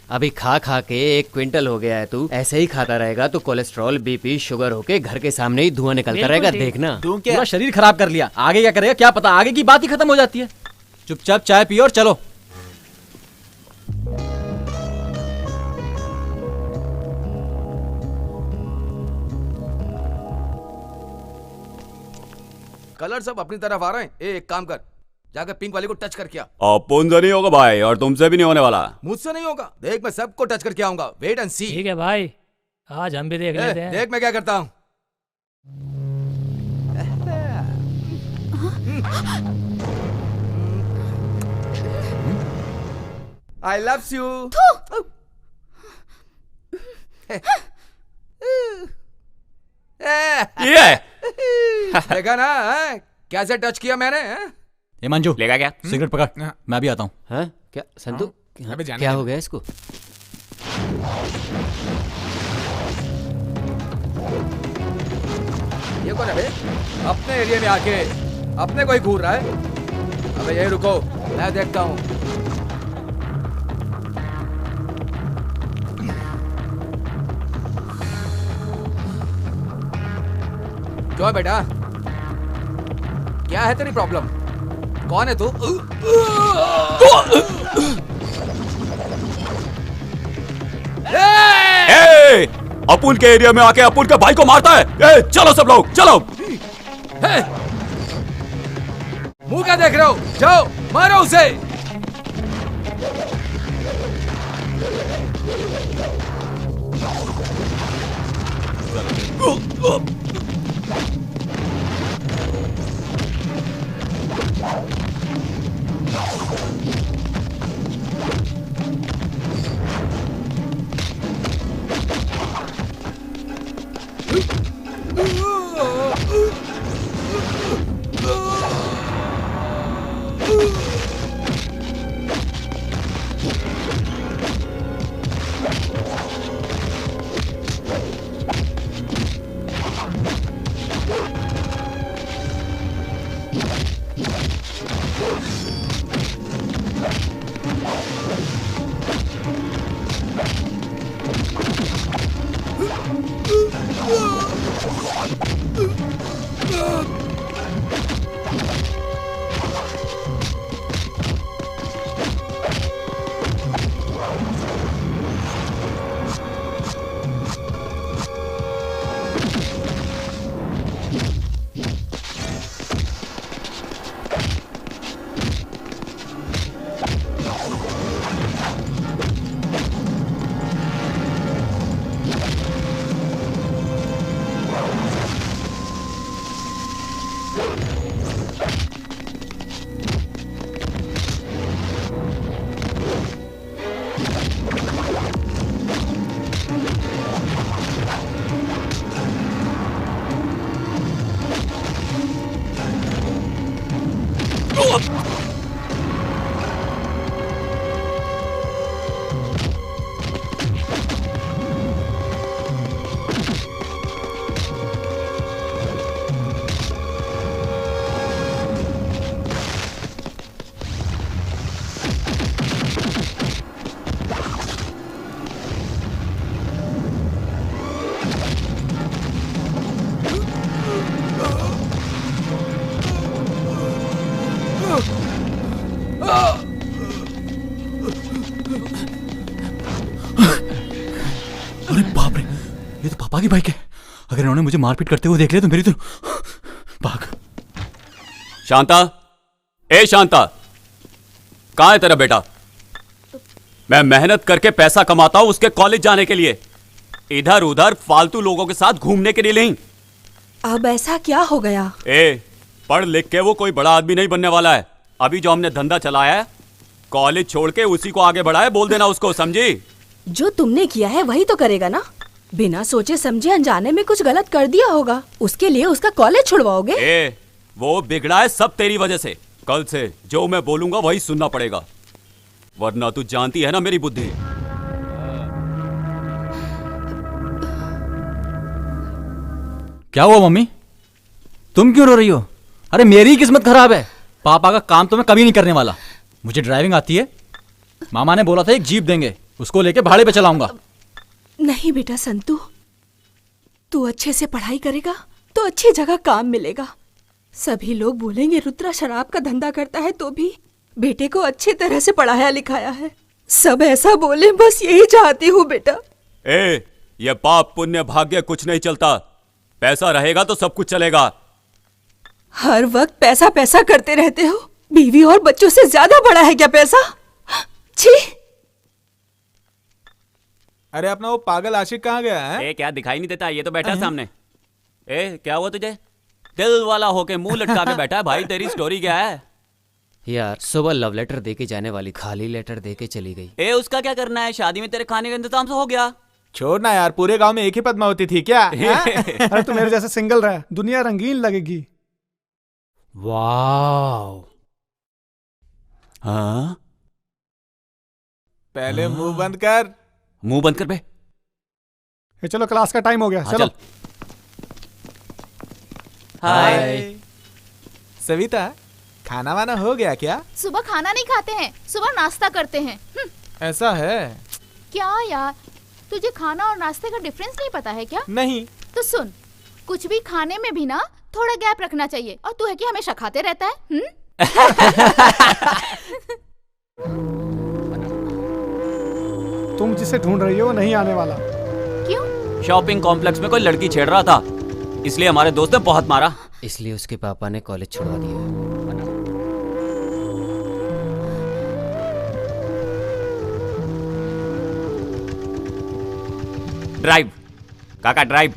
अभी खा खा के 1 क्विंटल हो गया है। तू ऐसे ही खाता रहेगा तो कोलेस्ट्रॉल, बीपी, शुगर होके घर के सामने ही धुआं निकलता रहेगा, देखना। पूरा शरीर खराब कर लिया, आगे क्या करेगा क्या पता, आगे की बात ही खत्म हो जाती है। चुपचाप चाय पियो और चलो। कलर सब अपनी तरफ आ रहे हैं। एक काम कर, जाकर पिंक वाले को टच करके आ। अपुन से नहीं होगा भाई, और तुमसे भी नहीं होने वाला। मुझसे नहीं होगा, देख मैं सबको टच करके आऊंगा। वेट एंड सी। ठीक है भाई, आज हम भी देख लेते हैं। देख मैं क्या करता हूँ। I love you. ये देखा ना, कैसे टच किया मैंने? ये मंजू लेगा क्या? सिगरेट पकड़, मैं भी आता हूँ। हाँ क्या संतु, अबे जाने क्या दे। हो गया इसको? ये कौन है बे? अपने एरिया में आके अपने को ही घूर रहा है। अबे यही रुको, मैं देखता हूँ। क्यों है बेटा, क्या है तेरी प्रॉब्लम? कौन है तू? अपुन के एरिया में आके अपुन के भाई को मारता है। ए, चलो सब लोग चलो। मुंह क्या देख रहे हो? जाओ मारो उसे। अरे बाप रे, ये तो पापा की बाइक है। अगर इन्होंने मुझे मारपीट करते हुए देख लिया तो मेरी तो भाग। शांता, ए शांता, कहाँ है तेरा बेटा? मैं मेहनत करके पैसा कमाता हूं उसके कॉलेज जाने के लिए, इधर उधर फालतू लोगों के साथ घूमने के लिए नहीं। अब ऐसा क्या हो गया? ए, पढ़ लिख के वो कोई बड़ा आदमी नहीं बनने वाला है। अभी जो हमने धंधा चलाया है, कॉलेज छोड़ के उसी को आगे बढ़ाए, बोल देना उसको, समझी? जो तुमने किया है वही तो करेगा ना। बिना सोचे समझे अनजाने में कुछ गलत कर दिया होगा, उसके लिए उसका कॉलेज छुड़वाओगे? ए, वो बिगड़ा है सब तेरी वजह से। कल से जो मैं बोलूंगा वही सुनना पड़ेगा, वरना तू जानती है ना मेरी बुद्धि। क्या हुआ मम्मी, तुम क्यों रो रही हो? अरे मेरी किस्मत खराब है, पापा का काम तो मैं कभी नहीं करने वाला। मुझे ड्राइविंग आती है, मामा ने बोला था एक जीप देंगे, उसको लेके भाड़े पे चलाऊंगा। नहीं बेटा संतू, तू अच्छे से पढ़ाई करेगा तो अच्छी जगह काम मिलेगा। सभी लोग बोलेंगे रुद्रा शराब का धंधा करता है, तो भी बेटे को अच्छी तरह से पढ़ाया लिखाया है। सब ऐसा बोले, बस यही चाहती हूँ बेटा। ए, ये पाप पुण्य भाग्य कुछ नहीं चलता, पैसा रहेगा तो सब कुछ चलेगा। हर वक्त पैसा पैसा करते रहते हो, बीवी और बच्चों से ज्यादा बड़ा है क्या पैसा? छी! अरे अपना वो पागल आशिक कहाँ गया है? ए, क्या दिखाई नहीं देता? ये तो बैठा सामने। ए, क्या हुआ तुझे? दिल वाला होके मुंह लटका के बैठा है। भाई तेरी स्टोरी क्या है? यार सुबह लव लेटर देके जाने वाली खाली लेटर देके चली गई। ए, उसका क्या करना है? शादी में तेरे खाने का इंतजाम तो हो गया। छोड़ ना यार, पूरे गांव में एक ही पद्मावती थी क्या? अरे तू मेरे जैसे सिंगल रह, दुनिया रंगीन लगेगी। वाह, हाँ? पहले मुंह बंद कर। मुंह बंद कर बे। ये चलो क्लास का टाइम हो गया, हाँ, चलो। चल। हाय सविता, खाना वाना हो गया क्या? सुबह खाना नहीं खाते हैं, सुबह नाश्ता करते हैं। ऐसा है क्या यार, तुझे खाना और नाश्ते का डिफरेंस नहीं पता है क्या? नहीं। तो सुन, कुछ भी खाने में भी ना थोड़ा गैप रखना चाहिए, और तू है कि हमेशा खाते रहता है। तुम जिसे ढूंढ रही हो वो नहीं आने वाला। क्यों? शॉपिंग कॉम्प्लेक्स में कोई लड़की छेड़ रहा था, इसलिए हमारे दोस्त ने बहुत मारा। इसलिए उसके पापा ने कॉलेज छुड़वा दिया। ड्राइव काका ड्राइव।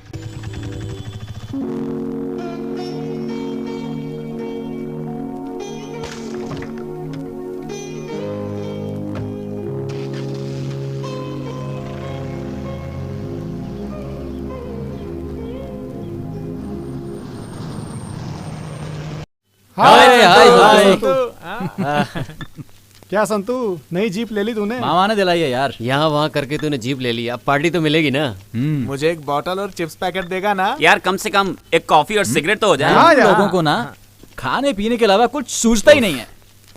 हाय, हाय, हाय, हाय। संतू। क्या संतू, नई जीप ले ली तूने? मामा ने दिलाई है यार। यहाँ वहाँ करके तूने जीप ले ली, अब पार्टी तो मिलेगी ना। मुझे एक बॉटल और चिप्स पैकेट देगा ना? यार कम से कम एक कॉफी और सिगरेट तो हो जाए। तुम लोगों को ना खाने पीने के अलावा कुछ सूझता ही नहीं है।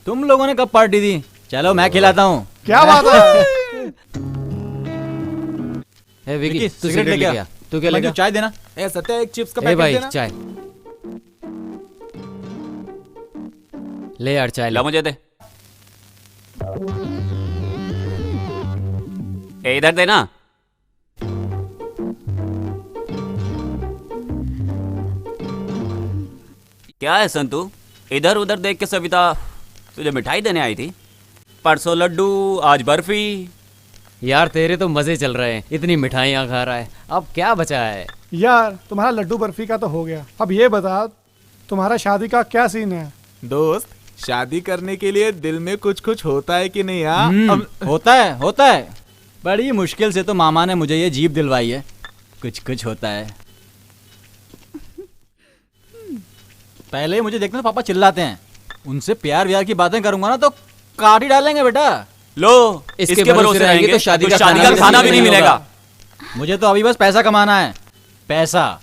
तुम लोगों ने कब पार्टी दी? चलो मैं खिलाता हूँ। क्या बात है? ए विकी, तू सिगरेट लेके आ। तू क्या लेगा? चाय देना। ए सत्या, एक चिप्स का ए पैकेट भाई देना। चाय ले यार, चाय ला मुझे दे। ए इधर देना। क्या है संतू, इधर उधर देख के सविता तुझे मिठाई देने आई थी? परसों लड्डू, आज बर्फी। यार तेरे तो मजे चल रहे हैं, इतनी मिठाइयाँ खा रहा है, अब क्या बचा है? यार तुम्हारा लड्डू बर्फी का तो हो गया, अब ये बता तुम्हारा शादी का क्या सीन है? दोस्त, शादी करने के लिए दिल में कुछ कुछ होता है कि नहीं? हाँ होता है। बड़ी मुश्किल से तो मामा ने मुझे ये जीप दिलवाई है। कुछ कुछ होता है। पहले ही मुझे देखना पापा चिल्लाते हैं, उनसे प्यार व्यार की बातें करूंगा ना तो काट ही डालेंगे बेटा। लो इसके भरोसे रहेंगे तो शादी का खाना भी नहीं मिलेगा। मुझे तो अभी बस पैसा कमाना है, पैसा।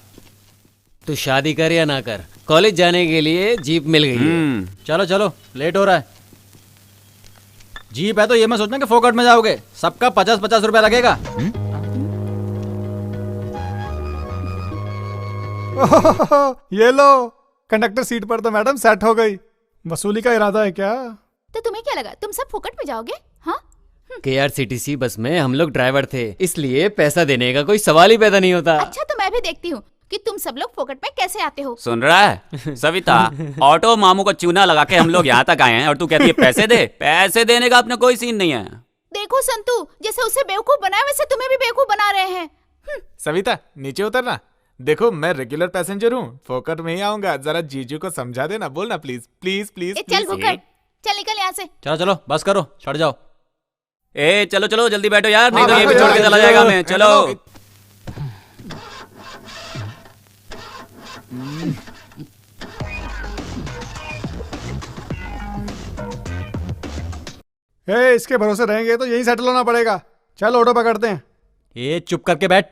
तू शादी कर या ना कर, कॉलेज जाने के लिए जीप मिल गई है। चलो चलो, लेट हो रहा है। जीप है तो ये मैं सोचना कि फोकट में जाओगे, सबका 50-50 रुपया लगेगा। ये लो, कंडक्टर सीट पर तो मैडम सेट हो गई। वसूली का इरादा है क्या? तो तुम्हें क्या लगा तुम सब फोकट में जाओगे? हाँ KRCTC बस में हम लोग ड्राइवर थे, इसलिए पैसा देने का कोई सवाल ही पैदा नहीं होता। अच्छा तो मैं भी देखती हूँ कि तुम सब लोग फोकट में कैसे आते हो। सुन रहा है सविता, ऑटो मामू को चूना लगा के हम लोग यहाँ तक आए हैं और तू कहती है पैसे दे। पैसे देने का अपना कोई सीन नहीं है। देखो संतू, जैसे उसे बेवकूफ बनाया वैसे तुम्हें भी बेवकूफ बना रहे हैं। सविता नीचे उतरना। देखो मैं रेगुलर पैसेंजर हूँ, फोकट में ही आऊंगा। जरा जीजू को समझा देना, बोलना प्लीज प्लीज प्लीज। चल भुक्कड़, चल निकल यहाँ से। चलो चलो बस करो, चढ़ जाओ। ए चलो चलो जल्दी बैठो यार, नहीं तो ये भी छोड़ के चला जाएगा मैं। चलो इसके भरोसे रहेंगे तो यही सेटल होना पड़ेगा। चल ऑटो पकड़ते हैं। ये चुप करके बैठ।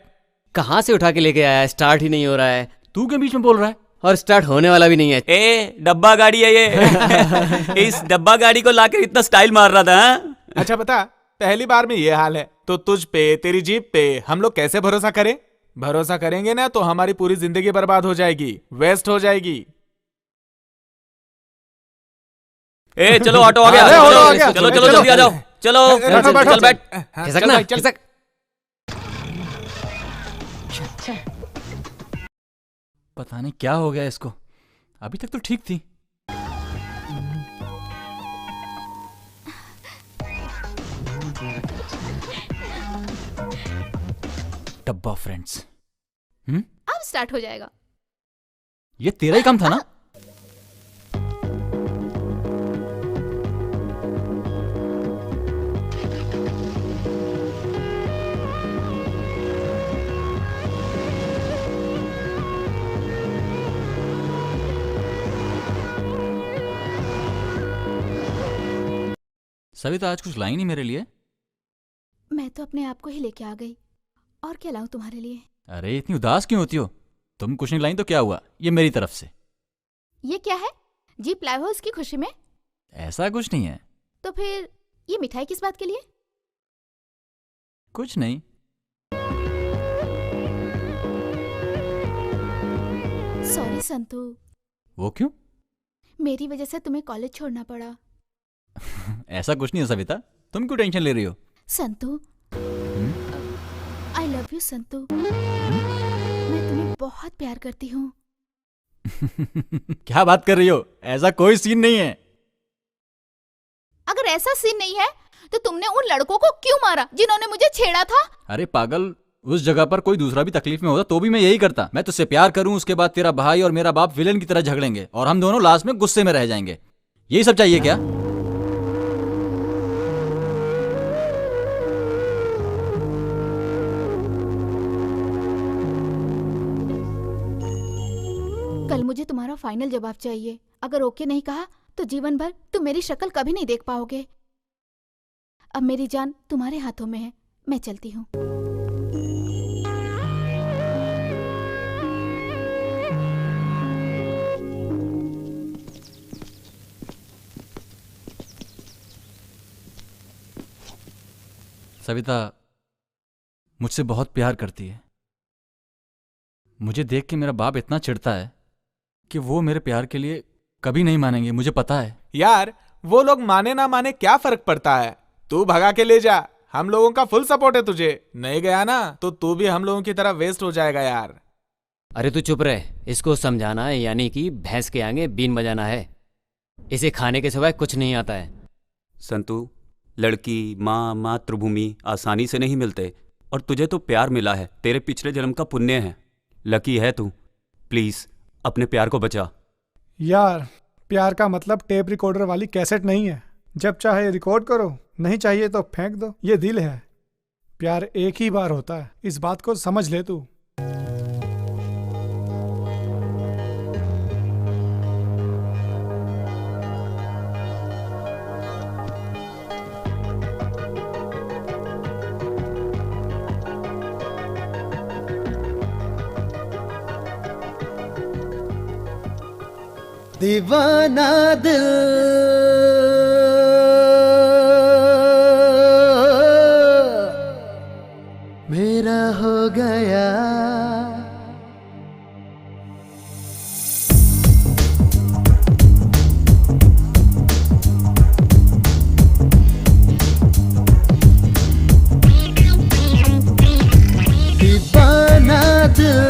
कहाँ से उठा के लेके आया है? स्टार्ट ही नहीं हो रहा है। तू के बीच में बोल रहा है? और स्टार्ट होने वाला भी नहीं है। ए डब्बा गाड़ी है ये। इस डब्बा गाड़ी को लाकर इतना स्टाइल मार रहा था। अच्छा बता, पहली बार में ये हाल है तो तुझ पे, तेरी जीप पे हम लोग कैसे भरोसा करें? भरोसा करेंगे ना तो हमारी पूरी जिंदगी बर्बाद हो जाएगी, वेस्ट हो जाएगी। ए चलो ऑटो आ गया। चलो चलो जल्दी आ जाओ। चलो चल बैठ। खिसक ना, खिसक। पता नहीं क्या हो गया इसको, अभी तक तो ठीक थी। डब्बा फ्रेंड्स। अब स्टार्ट हो जाएगा। ये तेरा ही काम था ना? सविता आज कुछ लाई नहीं मेरे लिए? मैं तो अपने आप को ही लेके आ गई, और क्या लाऊं तुम्हारे लिए? अरे इतनी उदास क्यों होती हो? तुम कुछ नहीं लाई तो क्या हुआ, ये मेरी तरफ से। ये क्या है? जीप लाए हो इसकी खुशी में? ऐसा कुछ नहीं है। तो फिर ये मिठाई किस बात के लिए? कुछ नहीं। सॉरी संतू। वो क्यों? मेरी वजह से तुम्हें कॉलेज छोड़ना पड़ा। ऐसा कुछ नहीं है सविता, तुम क्यों टेंशन ले रही हो? Santu, I love love you Santu, मैं तुम्हें बहुत प्यार करती हूँ। क्या बात कर रही हो? ऐसा कोई सीन नहीं है। अगर ऐसा सीन नहीं है तो तुमने उन लड़कों को क्यों मारा जिन्होंने मुझे छेड़ा था? अरे पागल, उस जगह पर कोई दूसरा भी तकलीफ में होता तो भी मैं यही करता। मैं तुझसे प्यार करूं, उसके बाद तेरा भाई और मेरा बाप विलेन की तरह झगड़ेंगे और हम दोनों लास्ट में गुस्से में रह जाएंगे। यही सब चाहिए क्या? कल मुझे तुम्हारा फाइनल जवाब चाहिए। अगर ओके नहीं कहा तो जीवन भर तुम मेरी शक्ल कभी नहीं देख पाओगे। अब मेरी जान तुम्हारे हाथों में है, मैं चलती हूँ। सविता मुझसे बहुत प्यार करती है। मुझे देख के मेरा बाप इतना चिढ़ता है कि वो मेरे प्यार के लिए कभी नहीं मानेंगे, मुझे पता है। यार वो लोग माने ना माने क्या फर्क पड़ता है, तू भगा के ले जा, हम लोगों का फुल सपोर्ट है तुझे। नहीं गया ना तो तू भी हम लोगों की तरह वेस्ट हो जाएगा यार। अरे तू चुप रहे, इसको समझाना है यानी कि भैंस के आगे बीन बजाना है। इसे खाने के सिवाय कुछ नहीं आता है। संतु, लड़की, माँ, मातृभूमि आसानी से नहीं मिलते और तुझे तो प्यार मिला है, तेरे पिछले जन्म का पुण्य है। लकी है तू। प्लीज अपने प्यार को बचा। यार प्यार का मतलब टेप रिकॉर्डर वाली कैसेट नहीं है। जब चाहे रिकॉर्ड करो, नहीं चाहिए तो फेंक दो। ये दिल है, प्यार एक ही बार होता है, इस बात को समझ ले तू। दीवाना दिल मेरा हो गया, दीवाना दिल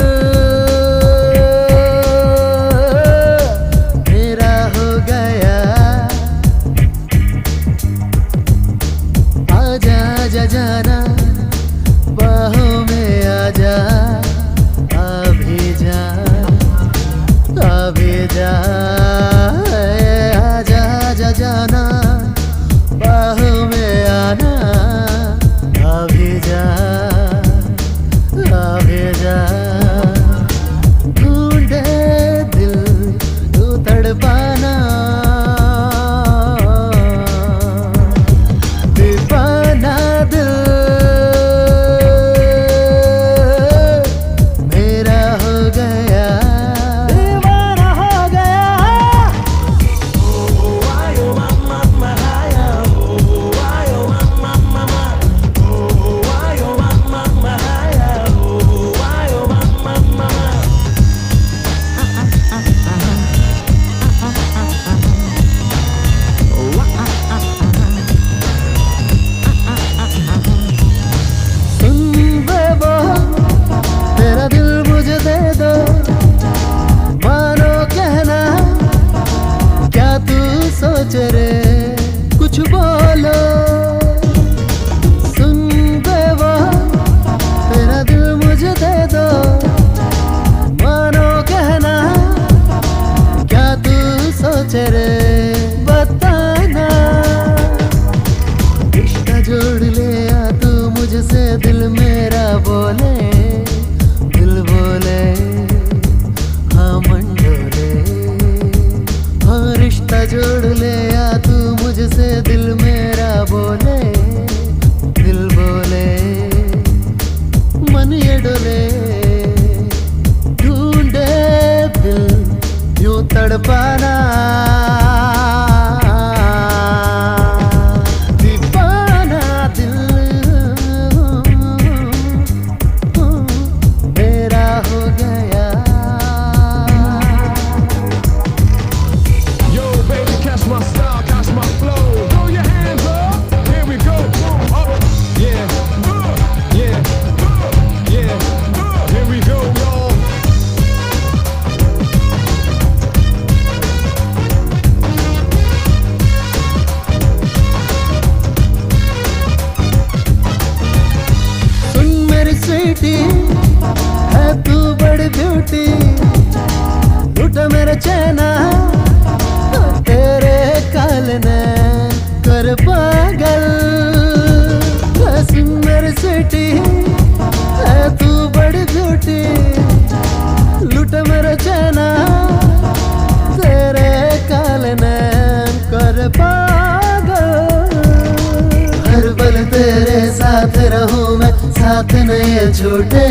साथ न ये छूटे,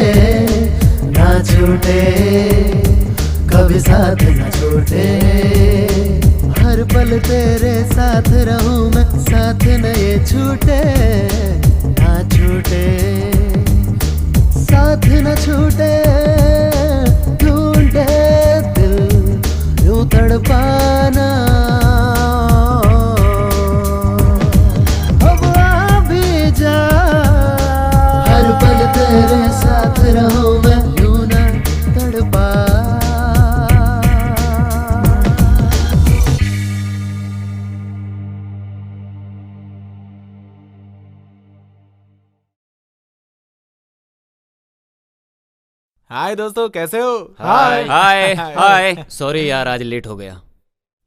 ना छूटे, कभी साथ न छूटे। हर पल तेरे साथ रहूं मैं, साथ न ये छूटे, ना छूटे, साथ न छूटे। ढूंढे दिल यूं तड़पाना, अब आ भी जा। हर पल तेरे साथ रहूं मैं, यूं न तड़पा। हाय दोस्तों, कैसे हो? हाय हाय हाय। सॉरी यार, आज लेट हो गया।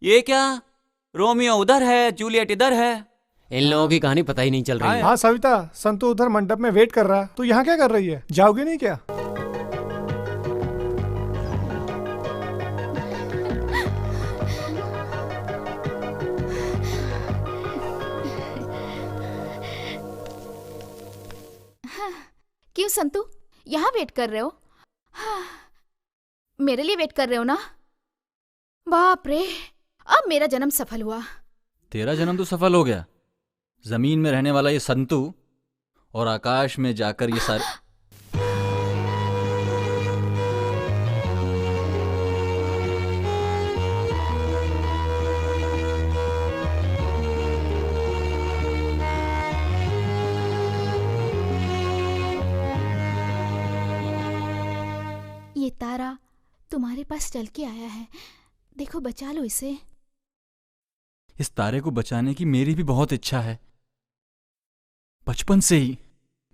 ये क्या, रोमियो उधर है, जूलियट इधर है। इन लोगों की कहानी पता ही नहीं चल रही है। हाँ सविता, संतू उधर मंडप में वेट कर रहा है। तू यहाँ क्या कर रही है? जाओगी नहीं क्या? क्यों संतू, यहाँ वेट कर रहे हो? हाँ, मेरे लिए वेट कर रहे हो ना? बाप रे, अब मेरा जन्म सफल हुआ। तेरा जन्म तो सफल हो गया। जमीन में रहने वाला ये संतू और आकाश में जाकर ये सारे। ये तारा तुम्हारे पास चल के आया है, देखो बचा लो इसे। इस तारे को बचाने की मेरी भी बहुत इच्छा है। बचपन से ही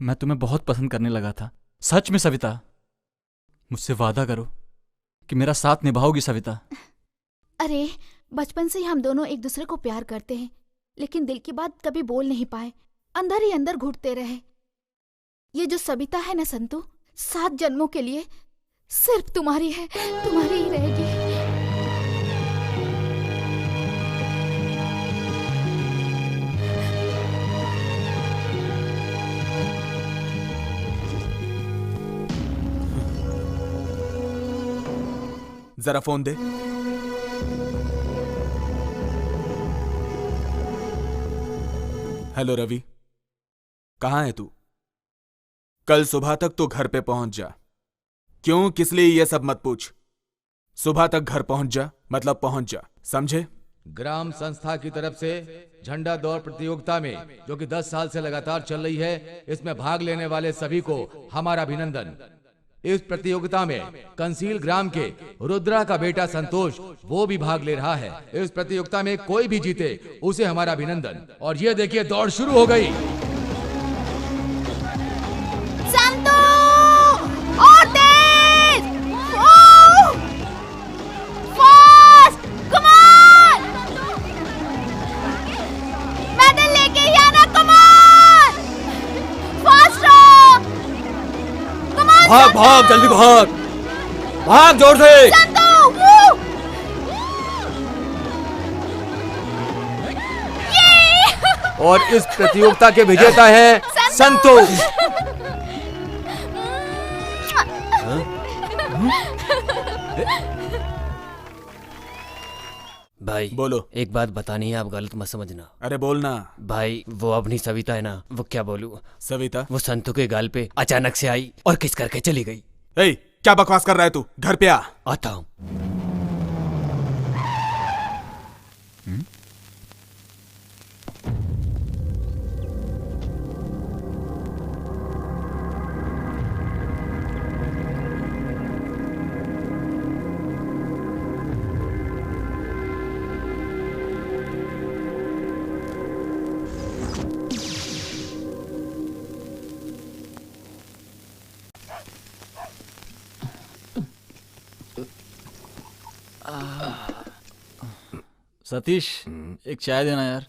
मैं तुम्हें बहुत पसंद करने लगा था। सच में सविता, मुझसे वादा करो कि मेरा साथ निभाओगी सविता। अरे बचपन से ही हम दोनों एक दूसरे को प्यार करते हैं, लेकिन दिल की बात कभी बोल नहीं पाए, अंदर ही अंदर घुटते रहे। ये जो सविता है ना संतू, 7 जन्मों के लिए सिर्फ तुम्हारी है, तुम्हारी ही रहेगी। जरा फोन दे। हेलो रवि, कहाँ है तू? कल सुबह तक तो घर पे पहुंच जा। क्यों, किस लिए, ये सब मत पूछ। सुबह तक घर पहुंच जा, मतलब पहुंच जा, समझे? ग्राम संस्था की तरफ से झंडा दौड़ प्रतियोगिता में, जो कि 10 साल से लगातार चल रही है, इसमें भाग लेने वाले सभी को हमारा अभिनंदन। इस प्रतियोगिता में कंसील ग्राम के रुद्रा का बेटा संतोष, वो भी भाग ले रहा है। इस प्रतियोगिता में कोई भी जीते उसे हमारा अभिनंदन। और ये देखिए, दौड़ शुरू हो गई। संतू, और तेज, फास्ट, कम ऑन, मेडल लेके ही आना, कम ऑन, फास्ट रहो, कम ऑन। भाग भाग, जल्दी भाग, भाग जोर से। संतू, और इस प्रतियोगिता के विजेता है संतोष। भाई बोलो। एक बात बतानी है, आप गलत मत समझना। अरे बोलना। भाई वो अपनी सविता है ना, वो क्या बोलूं, सविता वो संतू के गाल पे अचानक से आई और किस करके चली गई। ए, क्या बकवास कर रहा है तू? घर पे आ। आता हूं। सतीश, एक चाय देना यार।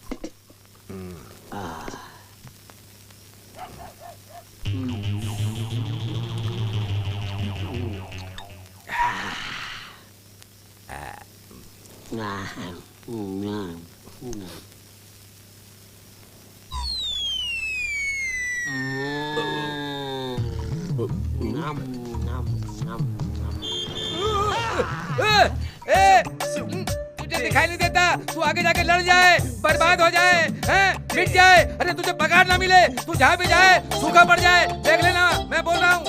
तुझे दिखाई नहीं देता? तू आगे जाके लड़ जाए, बर्बाद हो जाए, हैं? मिट जाए। अरे तुझे पगार ना मिले, तू जहाँ भी जाए सूखा पड़ जाए। देख लेना, मैं बोल रहा हूँ।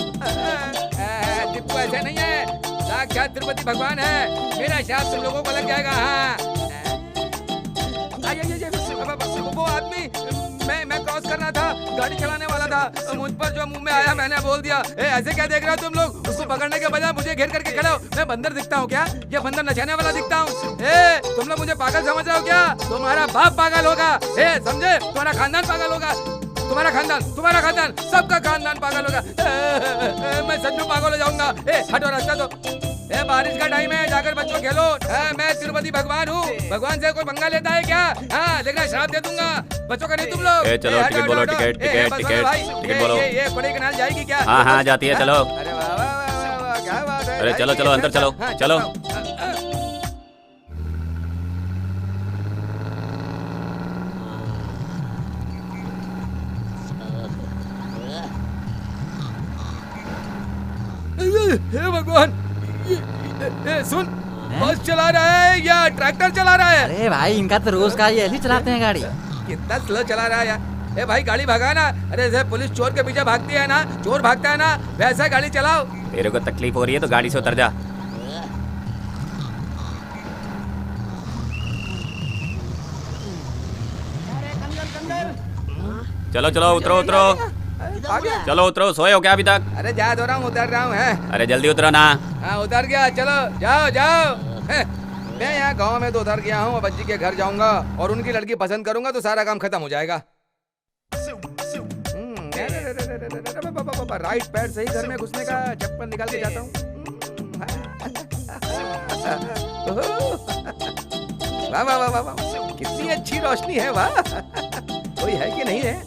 टिप्पू ऐसे नहीं है, साक्षात तिरुपति भगवान है। मेरा शाप तुम लोगों को लग जाएगा। हाँ वो आदमी, मैं क्रॉस करना था, गाड़ी चलाने वाला था, मुझ पर जो मुंह में आया मैंने बोल दिया। ऐसे क्या देख रहे हो तुम लोग? उसको पकड़ने के बजाय मुझे घेर करके खड़े हो। मैं बंदर दिखता हूँ क्या? ये बंदर नचाने वाला दिखता हूँ? तुम लोग मुझे पागल समझ रहे हो क्या? तुम्हारा बाप पागल होगा, समझे? तुम्हारा खानदान पागल होगा, तुम्हारा खानदान, सबका खानदान पागल होगा। मैं सच में पागल हो जाऊंगा। हटो, रास्ता दो। बारिश का टाइम है, जाकर बच्चों खेलो। मैं तिरुपति भगवान हूँ। भगवान से कोई पंगा लेता है क्या? हाँ, देखना, श्राप दे दूंगा। बच्चों का नहीं तुम लोग। चलो टिकट बोलो, टिकट बोलो। ये बड़े कनाल जाएगी क्या? हाँ जाती है, चलो। अरे वाह वाह वाह वाह, क्या बात है। अरे चलो अंदर चलो, चलो। हे भगवान, सुन, बस चला रहा है या ट्रैक्टर चला रहा है? अरे भाई, इनका तो रोज का ये ऐसे चलाते हैं गाड़ी। कितना स्लो चला रहा है यार। भाई गाड़ी भगा ना। अरे जैसे पुलिस चोर के पीछे भागती है ना, चोर भागता है ना, वैसा गाड़ी चलाओ। तेरे को तकलीफ हो रही है तो गाड़ी से उतर जा। चलो उतरो। चलो उतरो, सोए हो क्या अभी तक? अरे जा दो रहा हूँ, उतर रहा हूँ। अरे जल्दी उतरो ना। हाँ उतर गया, चलो जाओ। मैं यहाँ गांव में तो उतर गया हूँ, अब अज्जी के घर जाऊंगा और उनकी लड़की पसंद करूंगा तो सारा काम खत्म हो जाएगा। राइट पैर सही घर में घुसने का, चप्पल निकाल के जाता हूँ। वाह वाह वाह वाह, कितनी अच्छी रोशनी है। वाह, कोई है कि नहीं है?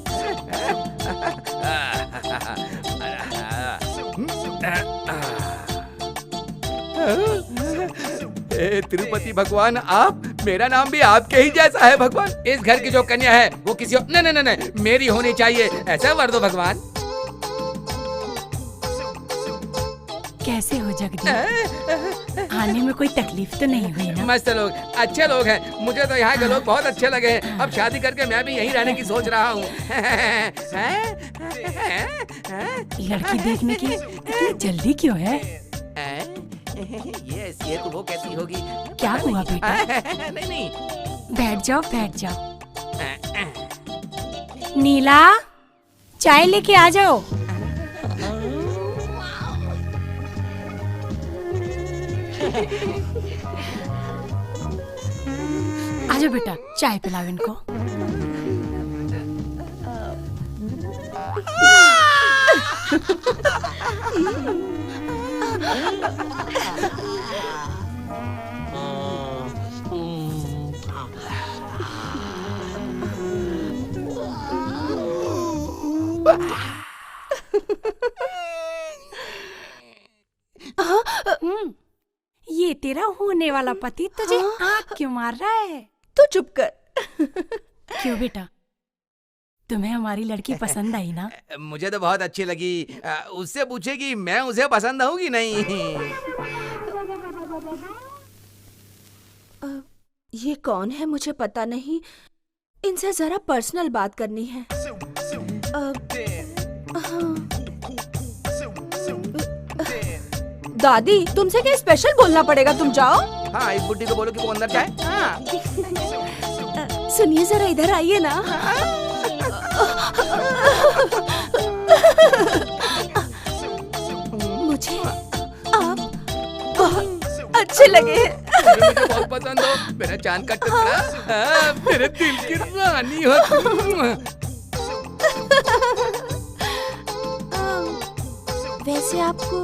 तिरुपति भगवान, आप, मेरा नाम भी आपके ही जैसा है भगवान। इस घर की जो कन्या है वो किसी नहीं, मेरी होनी चाहिए, ऐसा वर दो भगवान। कैसे हो जगदीश? आने में कोई तकलीफ तो नहीं हुई ना? मस्त लोग, अच्छे लोग हैं। मुझे तो यहाँ के लोग बहुत अच्छे लगे हैं। अब शादी करके मैं भी यहीं रहने की सोच रहा हूँ। लड़की देखने की इतनी जल्दी क्यों है? ये तो वो कैसी होगी? क्या हुआ बेटा? नहीं। बैठ जाओ। नीला, चाय लेके आ जाओ। आजा बेटा, चाय पिलाओ इनको। ये तेरा होने वाला पति तुझे आँख क्यों मार रहा है? तू चुप कर। क्यों बेटा, तुम्हें हमारी लड़की पसंद आई ना? मुझे तो बहुत अच्छी लगी। उससे पूछेगी मैं उसे पसंद हूँ कि नहीं। ये कौन है मुझे पता नहीं, इनसे जरा पर्सनल बात करनी है। दादी, तुमसे क्या स्पेशल बोलना पड़ेगा? तुम जाओ। हाँ, इस बुड्ढी को बोलो कि वो अंदर जाए। सुनिए, जरा इधर आइए ना। मुझे आप बहुत अच्छे लगे। मुझे बहुत पसंद हो, मेरा चांद का टुकड़ा, मेरे दिल की रानी हो। वैसे आपको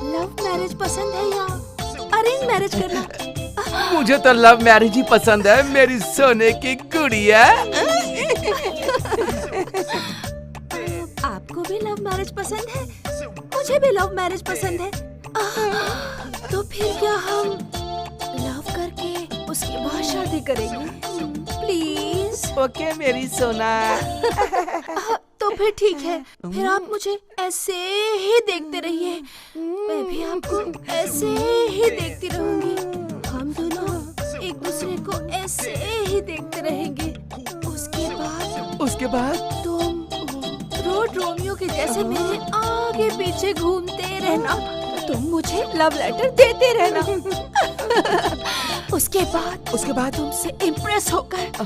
लव मैरिज पसंद है या अरेंज मैरिज करना? मुझे तो लव मैरिज ही पसंद है, मेरी सोने की गुड़िया। आपको भी लव मैरिज पसंद है? मुझे भी लव मैरिज पसंद है। तो फिर क्या हम लव करके उसके बाद शादी करेंगे? प्लीज। ओके मेरी सोना। तो तो फिर ठीक है, फिर आप मुझे ऐसे ही देखते रहिए, मैं भी आपको ऐसे ही देखती रहूंगी, हम दोनों एक दूसरे को ऐसे ही देखते रहेंगे। उसके बाद तुम रोड रोमियो के जैसे मेरे आगे पीछे घूमते रहना, तुम मुझे लव लेटर देते रहना। उसके बाद तुमसे इम्प्रेस होकर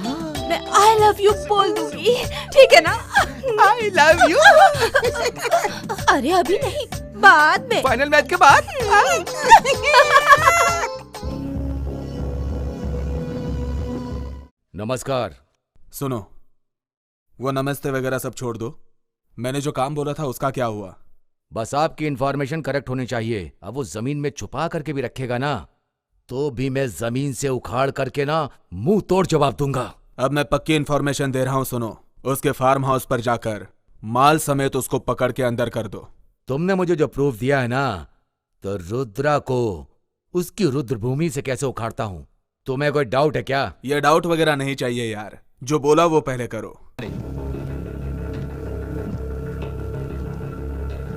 मैं आई लव यू बोल दूंगी, ठीक है ना? I love you. अरे अभी नहीं, बाद में, फाइनल मैच के बाद। नमस्कार। सुनो, वो नमस्ते वगैरह सब छोड़ दो। मैंने जो काम बोला था उसका क्या हुआ? बस आपकी इंफॉर्मेशन करेक्ट होनी चाहिए। अब वो जमीन में छुपा करके भी रखेगा ना, तो भी मैं जमीन से उखाड़ करके ना मुंह तोड़ जवाब दूंगा। अब मैं पक्की इंफॉर्मेशन दे रहा हूँ, सुनो। उसके फार्म हाउस पर जाकर माल समेत उसको पकड़ के अंदर कर दो। तुमने मुझे जो प्रूफ दिया है ना, तो रुद्रा को उसकी रुद्रभूमि से कैसे उखाड़ता हूं, तुम्हें कोई डाउट है क्या? ये डाउट वगैरह नहीं चाहिए यार, जो बोला वो पहले करो।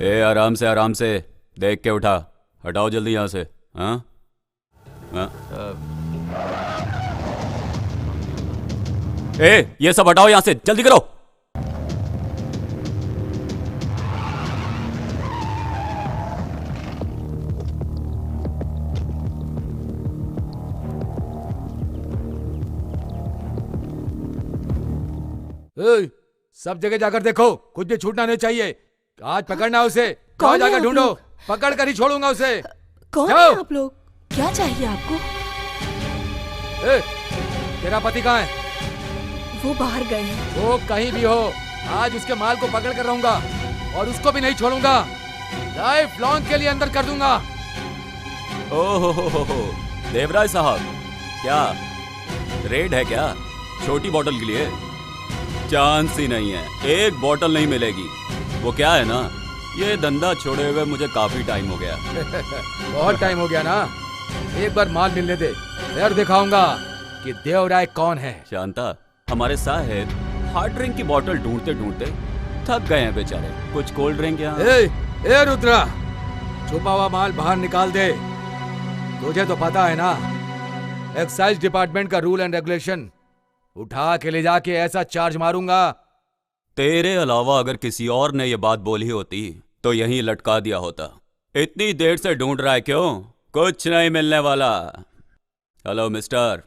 ए आराम से देख के उठा, हटाओ जल्दी यहाँ से। हाँ ए ये सब हटाओ यहाँ से, जल्दी करो। सब जगह जाकर देखो, कुछ भी छूटना नहीं चाहिए। आज पकड़ना उसे, कौन जाकर ढूंढो, पकड़ कर ही छोड़ूंगा उसे। कौन है आप लोग? क्या चाहिए आपको? तेरा पति कहाँ है? वो बाहर गए हैं। वो कहीं भी हो, आज उसके माल को पकड़ कर रहूंगा और उसको भी नहीं छोड़ूंगा। लाइफ लॉन्ग के लिए अंदर कर दूंगा। ओहो देवराज साहब, क्या रेड है क्या? छोटी बोतल के लिए चांस ही नहीं है, एक बोतल नहीं मिलेगी। वो क्या है ना, ये धंधा छोड़े हुए मुझे काफी टाइम हो गया। बहुत टाइम हो गया ना, एक बार माल मिलने दे, फिर दिखाऊंगा कि देवराय कौन है। शांता, हमारे साहेब हार्ड ड्रिंक की बोतल ढूंढते ढूंढते थक गए हैं बेचारे। कुछ कोल्ड ड्रिंक यहाँ? ए रुद्रा, छुपा हुआ माल बाहर निकाल दे। तुझे तो पता है ना, एक्साइज डिपार्टमेंट का रूल एंड रेगुलेशन। उठा के ले जाके ऐसा चार्ज मारूंगा। तेरे अलावा अगर किसी और ने ये बात बोली होती तो यहीं लटका दिया होता। इतनी देर से ढूंढ रहा है क्यों? कुछ नहीं मिलने वाला। हेलो मिस्टर,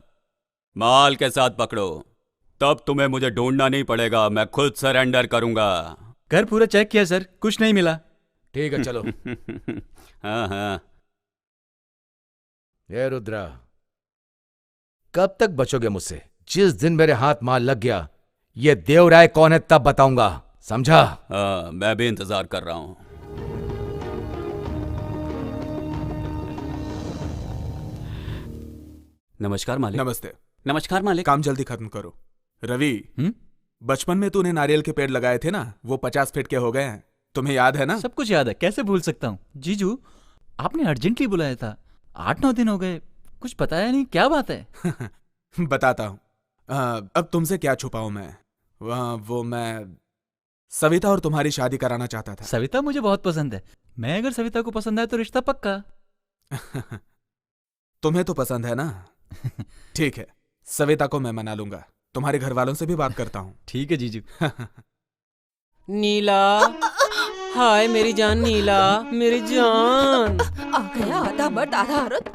माल के साथ पकड़ो, तब तुम्हें मुझे ढूंढना नहीं पड़ेगा, मैं खुद सरेंडर करूंगा। घर पूरा चेक किया सर, कुछ नहीं मिला। ठीक है चलो। हाँ। ये रुद्रा, कब तक बचोगे मुझसे? जिस दिन मेरे हाथ माल लग गया, ये देवराय कौन है तब बताऊंगा, समझा? हाँ, मैं भी इंतजार कर रहा हूं। नमस्कार मालिक। नमस्ते। नमस्कार मालिक। काम जल्दी खत्म करो। रवि, बचपन में तूने नारियल के पेड़ लगाए थे ना, वो 50 फीट के हो गए हैं, तुम्हें याद है ना? सब कुछ याद है, कैसे भूल सकता हूँ। जीजू, आपने अर्जेंटली बुलाया था, 8-9 दिन हो गए, कुछ बताया नहीं, क्या बात है? बताता हूँ। अब तुमसे क्या छुपाऊं मैं? वो मैं सविता और तुम्हारी शादी कराना चाहता था। सविता मुझे बहुत पसंद है, मैं अगर सविता को पसंद आए तो रिश्ता पक्का। तुम्हें तो पसंद है ना? ठीक है, सविता को मैं मना लूंगा, तुम्हारे घर वालों से भी बात करता हूँ। ठीक है जीजू। नीला, हाय मेरी जान नीला, मेरी जान। आ गया आधा मर्द आधा औरत।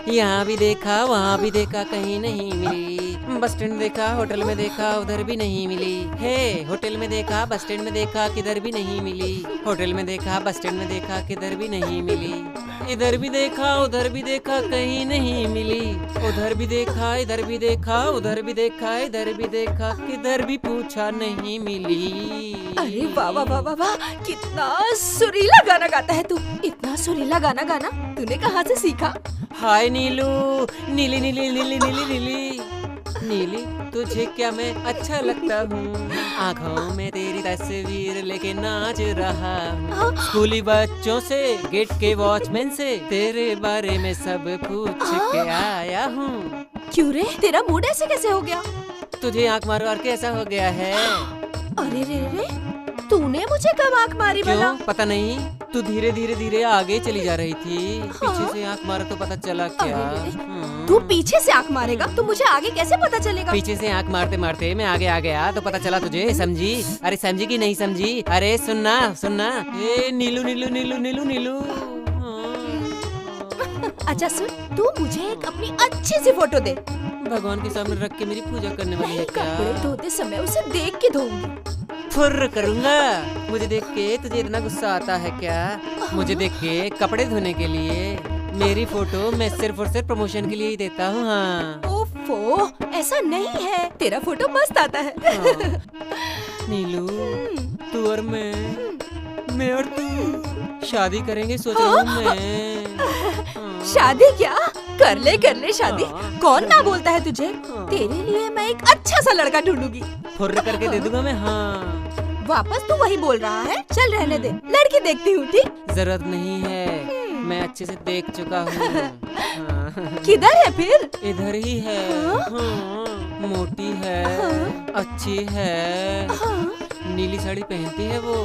यहाँ भी देखा, वहाँ भी देखा, कहीं नहीं मिली। बस स्टैंड देखा, होटल में देखा, उधर भी नहीं मिली। हे, होटल में देखा, बस स्टैंड में देखा, किधर भी नहीं मिली। होटल में देखा, बस स्टैंड में देखा, किधर भी नहीं मिली। इधर भी देखा, उधर भी देखा, कहीं नहीं मिली। उधर भी देखा, इधर भी देखा, उधर भी देखा, इधर भी देखा, किधर भी पूछा नहीं मिली। अरे वाह वाह वाह वाह, कितना सुरीला गाना गाता है तू। इतना सुरीला गाना गाना तूने कहाँ से सीखा? हाय नीलू, नीली नीली नीली नीली नीली नीली, तुझे क्या मैं अच्छा लगता हूँ? आँखों में तेरी तस्वीर लेके नाच रहा हूँ। स्कूली बच्चों से, गेट के वॉचमैन से तेरे बारे में सब पूछ के आया हूँ। क्यों रे, तेरा मूड ऐसे कैसे हो गया? तुझे आँख मार मार के ऐसा हो गया है। अरे रे रे, तूने मुझे कब आंख मारी क्यों भला? पता नहीं, तू धीरे धीरे धीरे आगे चली जा रही थी। पीछे से आंख मारा तो पता चला क्या? तू पीछे से आंख मारेगा तो मुझे आगे कैसे पता चलेगा? पीछे से आंख मारते मारते मैं आगे आ गया तो पता चला तुझे। समझी? अरे समझी कि नहीं समझी? अरे सुनना सुनना, ए नीलू नीलू नीलू नीलू नीलू। अच्छा सुन, तू मुझे एक अपनी अच्छी सी फोटो दे। भगवान के सामने रख के मेरी पूजा करने वाली है क्या? कपड़े धोते समय उसे देख के धोऊंगी। फुर्र करूंगा। मुझे देख के तुझे इतना गुस्सा आता है क्या? मुझे देख के कपड़े धोने के लिए मेरी फोटो मैं सिर्फ और सिर्फ प्रमोशन के लिए ही देता हूँ। हाँ ओफो, ऐसा नहीं है, तेरा फोटो मस्त आता है। नीलू, तू और मैं और तू शादी करेंगे सोच रहा हूँ मैं। शादी क्या? कर ले शादी। कौन ना बोलता है तुझे? तेरे लिए मैं एक अच्छा सा लड़का ढूंढूंगी। फुर्र करके दे दूंगा मैं। हाँ वापस तू वही बोल रहा है? चल रहने दे, लड़की देखती हूँ। ठीक, जरूरत नहीं है, मैं अच्छे से देख चुका हूँ। हाँ। किधर है फिर? इधर ही है। हाँ। मोटी है, अच्छी है, नीली साड़ी पहनती है वो,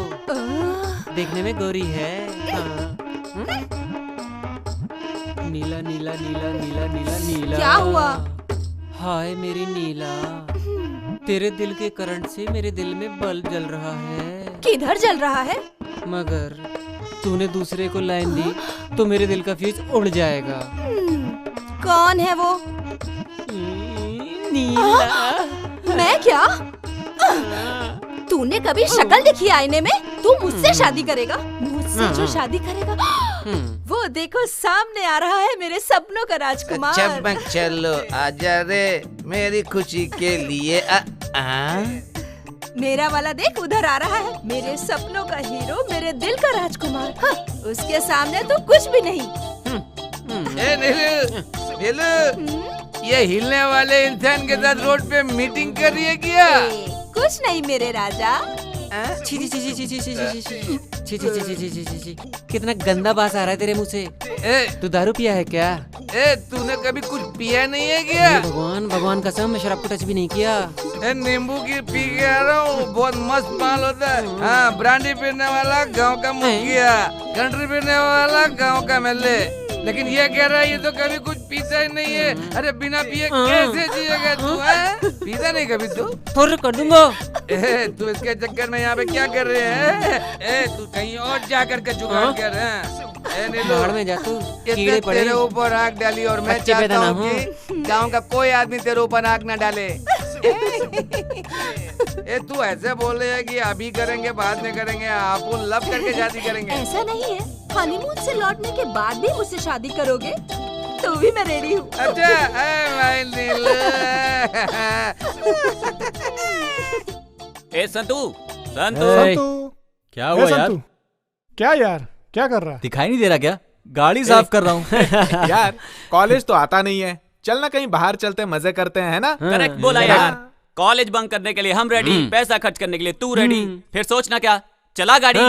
देखने में गोरी है। हाँ। नीला नीला नीला नीला नीला नीला। क्या हुआ? हाय मेरी नीला, तेरे दिल के करंट से मेरे दिल में बल्ब जल रहा है। किधर जल रहा है? मगर तूने दूसरे को लाइन दी तो मेरे दिल का फ्यूज उड़ जाएगा। कौन है वो? नीला। मैं क्या? तूने कभी शक्ल देखी आईने में? तू मुझसे शादी करेगा? मुझसे जो शादी करेगा वो देखो सामने आ रहा है मेरे सपनों का राजकुमार। चमक चलो आजा रे मेरी खुशी के लिए। मेरा वाला देख उधर आ रहा है, मेरे सपनों का हीरो, मेरे दिल का राजकुमार। हाँ, उसके सामने तो कुछ भी नहीं। ए नीलू, नीलू, ये हिलने वाले इंसान के साथ रोड पे मीटिंग कर रही है क्या? कुछ नहीं मेरे राजा। छी छी छी छी छी छी छी छी छी छी छी छी छी छी, कितना गंदा बास आ रहा है तेरे मुंह से। तू दारू पिया है क्या? तूने कभी कुछ पिया नहीं है क्या? भगवान भगवान कसम, मैं शराब को टच भी नहीं किया। नींबू की पी के आ रहा हूँ, बहुत मस्त माल होता है। हाँ, ब्रांडी पीने वाला गांव का मुखिया, कंट्री पीने वाला गांव का एमएलए, लेकिन ये कह रहा है ये तो कभी कुछ पीता ही नहीं है। अरे बिना पिए कैसे जिएगा तू? पीता नहीं कभी तू? फुर्र कर दूंगा। तू इसके चक्कर में यहाँ पे क्या कर रहे हैं? तू कहीं और जा करके जुगाड़ कर रहे हैं। बाहर में जा तू, कीड़े पड़े। तेरे ऊपर आग डाली और मैं चाहता हूँ कि गाँव का कोई आदमी तेरे ऊपर आग न डाले। तू ऐसे बोल रहे है कि अभी करेंगे बाद में करेंगे, आप लव करके शादी करेंगे? ऐसा नहीं है, हनीमून से लौटने के बाद भी मुझसे शादी करोगे तो भी मैं रेडी हूँ। अच्छा भाई नीलू। संतू क्या हुआ यार? क्या यार, क्या कर रहा है? दिखाई नहीं दे रहा क्या? गाड़ी साफ कर रहा हूँ। यार कॉलेज तो आता नहीं है, चलना कहीं बाहर चलते मजे करते हैं, है ना? करेक्ट बोला यार। कॉलेज बंक करने के लिए हम रेडी, पैसा खर्च करने के लिए तू रेडी, फिर सोचना क्या? चला गाड़ी।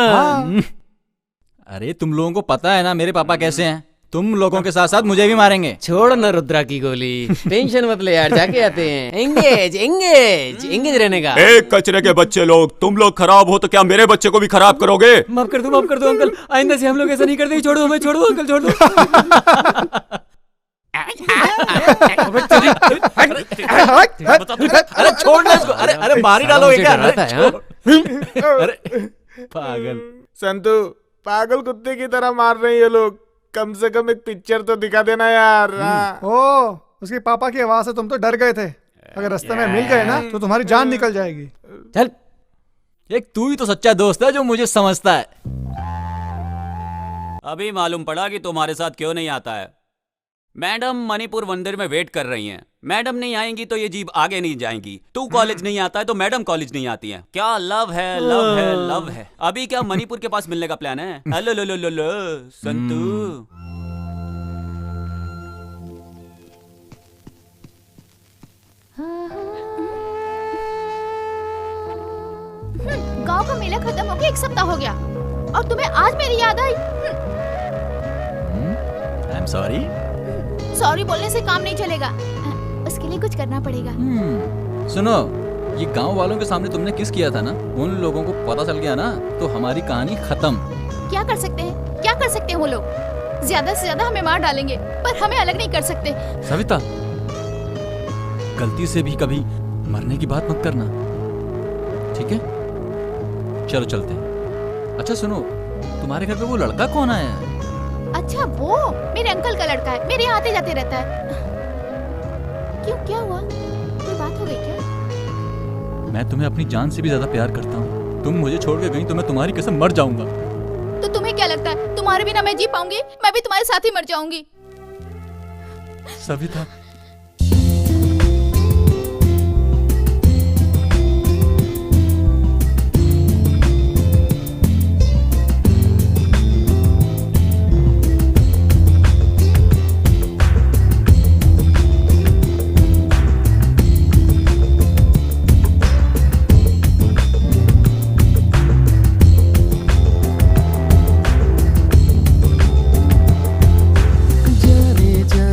अरे तुम लोगों को पता है ना मेरे पापा कैसे हैं? तुम लोगों के साथ साथ मुझे भी मारेंगे। छोड़ ना रुद्रा की गोली, टेंशन मत ले यार, जाके आते हैं। एंगेज एंगेज एंगेज रहने का। कचरे के बच्चे लोग, तुम लोग खराब हो तो क्या मेरे बच्चे को भी खराब करोगे? माफ कर दो अंकल, आइंदा से हम लोग ऐसा नहीं करते। छोड़ दो, मैं छोड़ दो अंकल, छोड़ दो। अरे छोड़ना इसको। अरे मार ही डालोगे क्या? अरे पागल संतू, पागल कुत्ते की तरह मार रहे हैं ये लोग। कम से कम एक पिक्चर तो दिखा देना यार। ओ, उसके पापा की आवाज से तुम तो डर गए थे। अगर रास्ते में मिल गए ना तो तुम्हारी जान निकल जाएगी। चल, एक तू ही तो सच्चा दोस्त है जो मुझे समझता है। अभी मालूम पड़ा कि तुम्हारे साथ क्यों नहीं आता है। मैडम मणिपुर मंदिर में वेट कर रही हैं। मैडम नहीं आएंगी तो ये जीप आगे नहीं जाएंगी। तू कॉलेज नहीं आता है तो मैडम कॉलेज नहीं आती है। क्या लव है, लव है, लव है। अभी क्या मणिपुर के पास मिलने का प्लान है? हेलो लो लो लो लो संतू। गांव का मेला खत्म हो गया, 1 सप्ताह हो गया और तुम्हें आज मेरी याद आई। I am sorry. सॉरी बोलने से काम नहीं चलेगा, उसके लिए कुछ करना पड़ेगा। सुनो, ये गांव वालों के सामने तुमने किस किया था ना, उन लोगों को पता चल गया ना तो हमारी कहानी खत्म। क्या कर सकते हैं, क्या कर सकते हैं वो लोग? ज्यादा से ज्यादा हमें मार डालेंगे, पर हमें अलग नहीं कर सकते। सविता, गलती से भी कभी मरने की बात मत करना, ठीक है? चलो चलते हैं। अच्छा सुनो, तुम्हारे घर पे वो लड़का कौन आया है? अच्छा वो मेरे अंकल का लड़का है, मेरे यहाँ आते जाते रहता है। क्यों, क्या हुआ? कोई बात हो गई क्या? मैं तुम्हें अपनी जान से भी ज्यादा प्यार करता हूँ। तुम मुझे छोड़ के गई तो मैं तुम्हारी कसम मर जाऊंगा। तो तुम्हें क्या लगता है तुम्हारे बिना मैं जी पाऊंगी? मैं भी तुम्हारे साथ ही मर जाऊंगी। सविता, जाने जा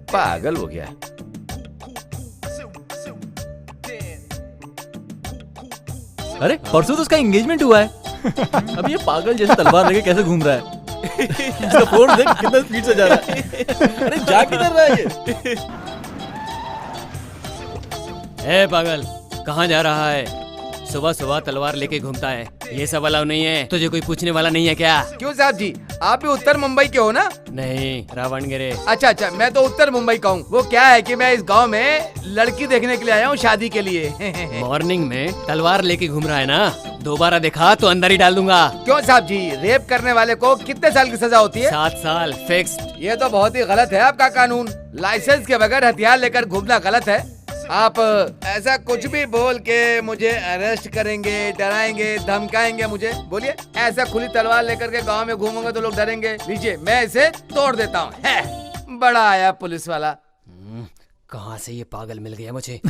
पागल हो गया। अरे परसों तो उसका एंगेजमेंट हुआ है। अब ये पागल जैसे तलवार लेके कैसे घूम रहा है? इसका फोन देख कितना स्पीड से जा रहा है। अरे जा किधर रहा है ये? ए पागल, कहाँ जा रहा है? सुबह सुबह तलवार लेके घूमता है। ये सब अलाउ नहीं है। तुझे कोई पूछने वाला नहीं है क्या? क्यों साहब जी, आप भी उत्तर मुंबई के हो ना? नहीं, रावणगिरे। अच्छा अच्छा, मैं तो उत्तर मुंबई का हूँ। वो क्या है कि मैं इस गांव में लड़की देखने के लिए आया हूँ शादी के लिए। मॉर्निंग में तलवार लेके घूम रहा है ना? दोबारा देखा तो अंदर ही डाल दूंगा। क्यों साहब जी, रेप करने वाले को कितने साल की सजा होती है? 7 साल फिक्स्ड। ये तो बहुत ही गलत है आपका कानून। लाइसेंस के बगैर हथियार लेकर घूमना गलत है। आप ऐसा कुछ भी बोल के मुझे अरेस्ट करेंगे, डराएंगे, धमकाएंगे मुझे? बोलिए, ऐसा खुली तलवार लेकर के गांव में घूमूंगा तो लोग डरेंगे? लीजिए, मैं इसे तोड़ देता हूँ। बड़ा आया पुलिस वाला। कहाँ से ये पागल मिल गया मुझे?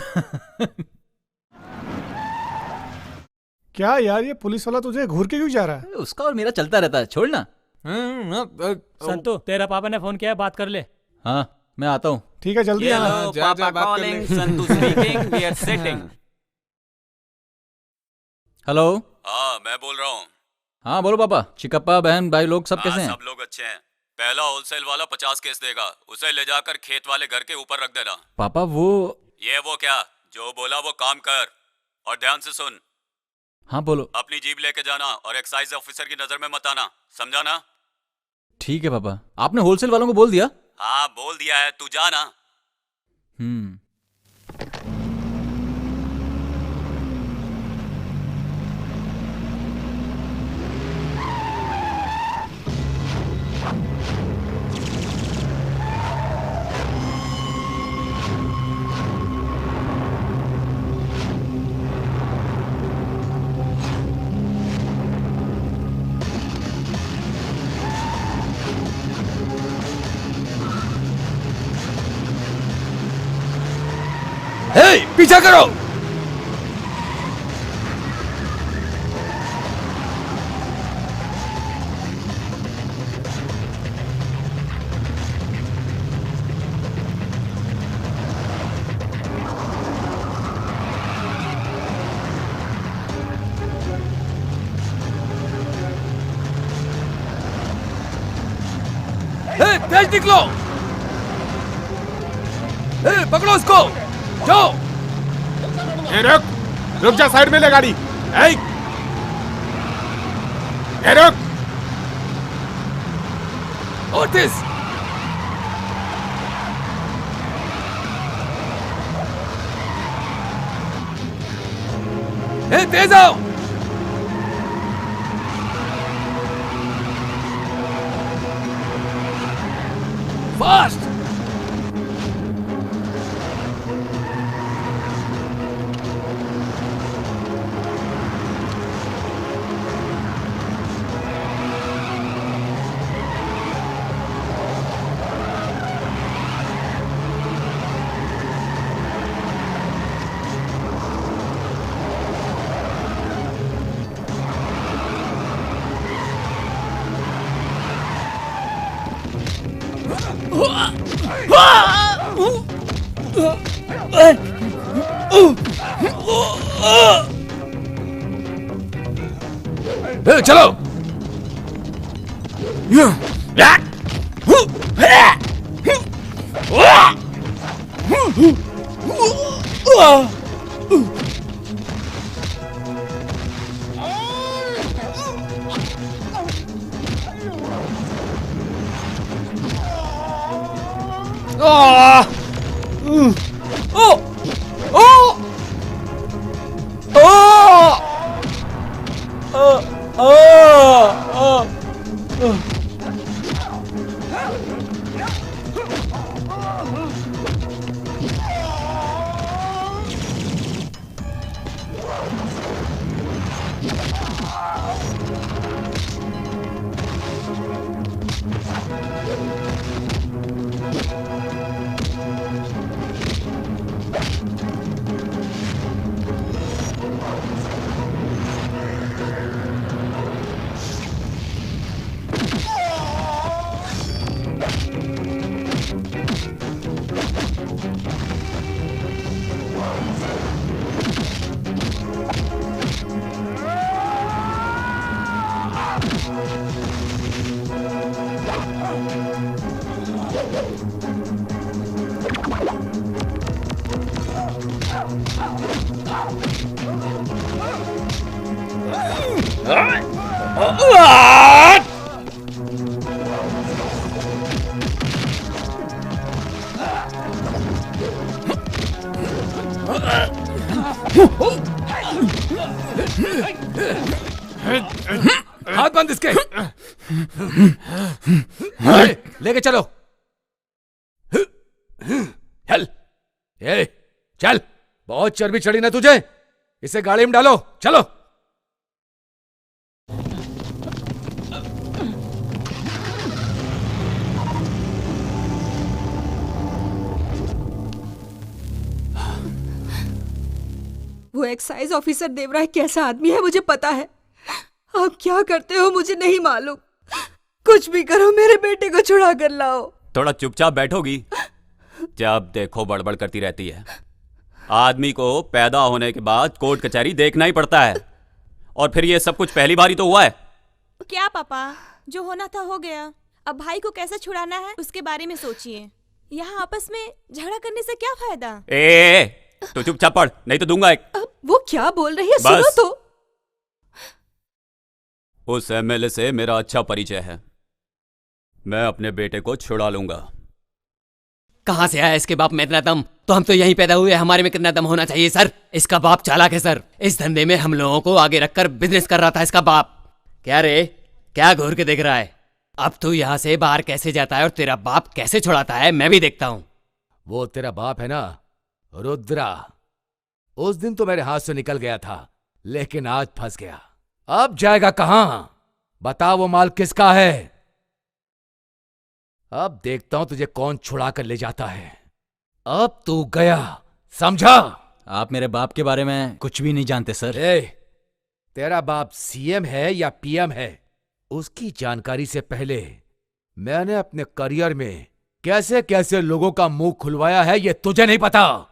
क्या यार, ये पुलिस वाला तुझे घूर के क्यों जा रहा है? उसका और मेरा चलता रहता है, छोड़ ना। संतु, तेरा पापा ने फोन किया है, बात कर ले। हाँ, मैं आता हूँ। ठीक है, जल्दी आना। पापा calling, Santu speaking, we are sitting. Hello. हाँ, मैं बोल रहा हूँ। हाँ बोलो पापा। चिकप्पा, बहन, भाई लोग सब कैसे हैं? सब लोग अच्छे हैं। पहला होलसेल वाला 50 केस देगा, उसे ले जाकर खेत वाले घर के ऊपर रख देना। पापा वो क्या, जो बोला वो काम कर, और ध्यान से सुन। हाँ बोलो। अपनी जीप लेके जाना और एक्साइज ऑफिसर की नजर में मत आना, समझा ना? ठीक है पापा। आपने होलसेल वालों को बोल दिया? हाँ बोल दिया है, तू जा ना। पीछा करो। तेज निकलो। पकड़ो उसको, जाओ। रुक जा, साइड में ले गाड़ी। रुक। ओटिस, तेज आओ। फास्ट। चलो। हाथ बंद इसके। लेके चलो। चल, ए, चल। बहुत चर्बी चढ़ी ना तुझे, इसे गाड़ी में डालो। चलो। वो एक्साइज ऑफिसर देवराय कैसा आदमी है मुझे पता है। आप क्या करते हो मुझे नहीं मालूम। कुछ भी करो, मेरे बेटे को छुड़ा कर लाओ। थोड़ा चुपचाप बैठोगी? जब देखो बड़बड़ करती रहती है। आदमी को पैदा होने के बाद कोर्ट कचहरी देखना ही पड़ता है, और फिर ये सब कुछ पहली बार ही तो हुआ है। क्या पापा, जो होना था हो गया। अब भाई को कैसे छुड़ाना है उसके बारे में सोचिए। यहाँ आपस में झगड़ा करने से क्या फायदा। तो चुपचाप पढ़, नहीं तो दूंगा एक। वो क्या बोल रही है, सुनो तो। उस एमएलए से मेरा अच्छा परिचय है, मैं अपने बेटे को छुड़ा लूंगा। कहाँ से आया इसके बाप में इतना दम? तो हम तो यहीं पैदा हुए, हमारे में कितना दम होना चाहिए सर? इसका बाप चालाक है सर, इस धंधे में हम लोगों को आगे रखकर बिजनेस कर रहा था इसका बाप। क्या रे, क्या घूर के देख रहा है? अब तू यहाँ से बाहर कैसे जाता है और तेरा बाप कैसे छुड़ाता है, मैं भी देखता हूँ। वो तेरा बाप है ना, रुद्रा, उस दिन तो मेरे हाथ से निकल गया था, लेकिन आज फंस गया। अब जाएगा कहां? बता, वो माल किसका है? अब देखता हूं तुझे कौन छुड़ा कर ले जाता है। अब तू गया, समझा? आप मेरे बाप के बारे में कुछ भी नहीं जानते सर। तेरा बाप सीएम है या पीएम है, उसकी जानकारी से पहले मैंने अपने करियर में कैसे कैसे लोगों का मुंह खुलवाया है ये तुझे नहीं पता।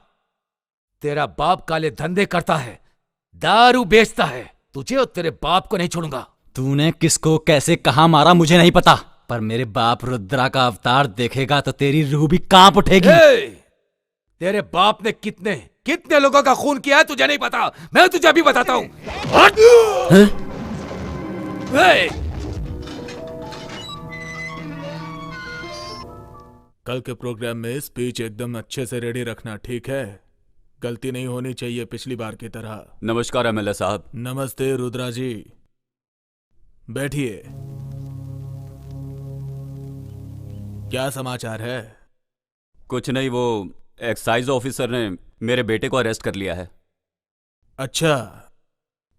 तेरा बाप काले धंधे करता है, दारू बेचता है। तुझे और तेरे बाप को नहीं छोड़ूंगा। तूने किसको कैसे कहां मारा मुझे नहीं पता, पर मेरे बाप रुद्रा का अवतार देखेगा तो तेरी रूह भी कांप उठेगी। तेरे बाप ने कितने कितने लोगों का खून किया है तुझे नहीं पता, मैं तुझे अभी बताता हूं। कल के प्रोग्राम में स्पीच एकदम अच्छे से रेडी रखना, ठीक है? गलती नहीं होनी चाहिए पिछली बार की तरह। नमस्कार एमएलए साहब। नमस्ते रुद्रा जी, बैठिए। क्या समाचार है? कुछ नहीं, वो एक्साइज ऑफिसर ने मेरे बेटे को अरेस्ट कर लिया है। अच्छा,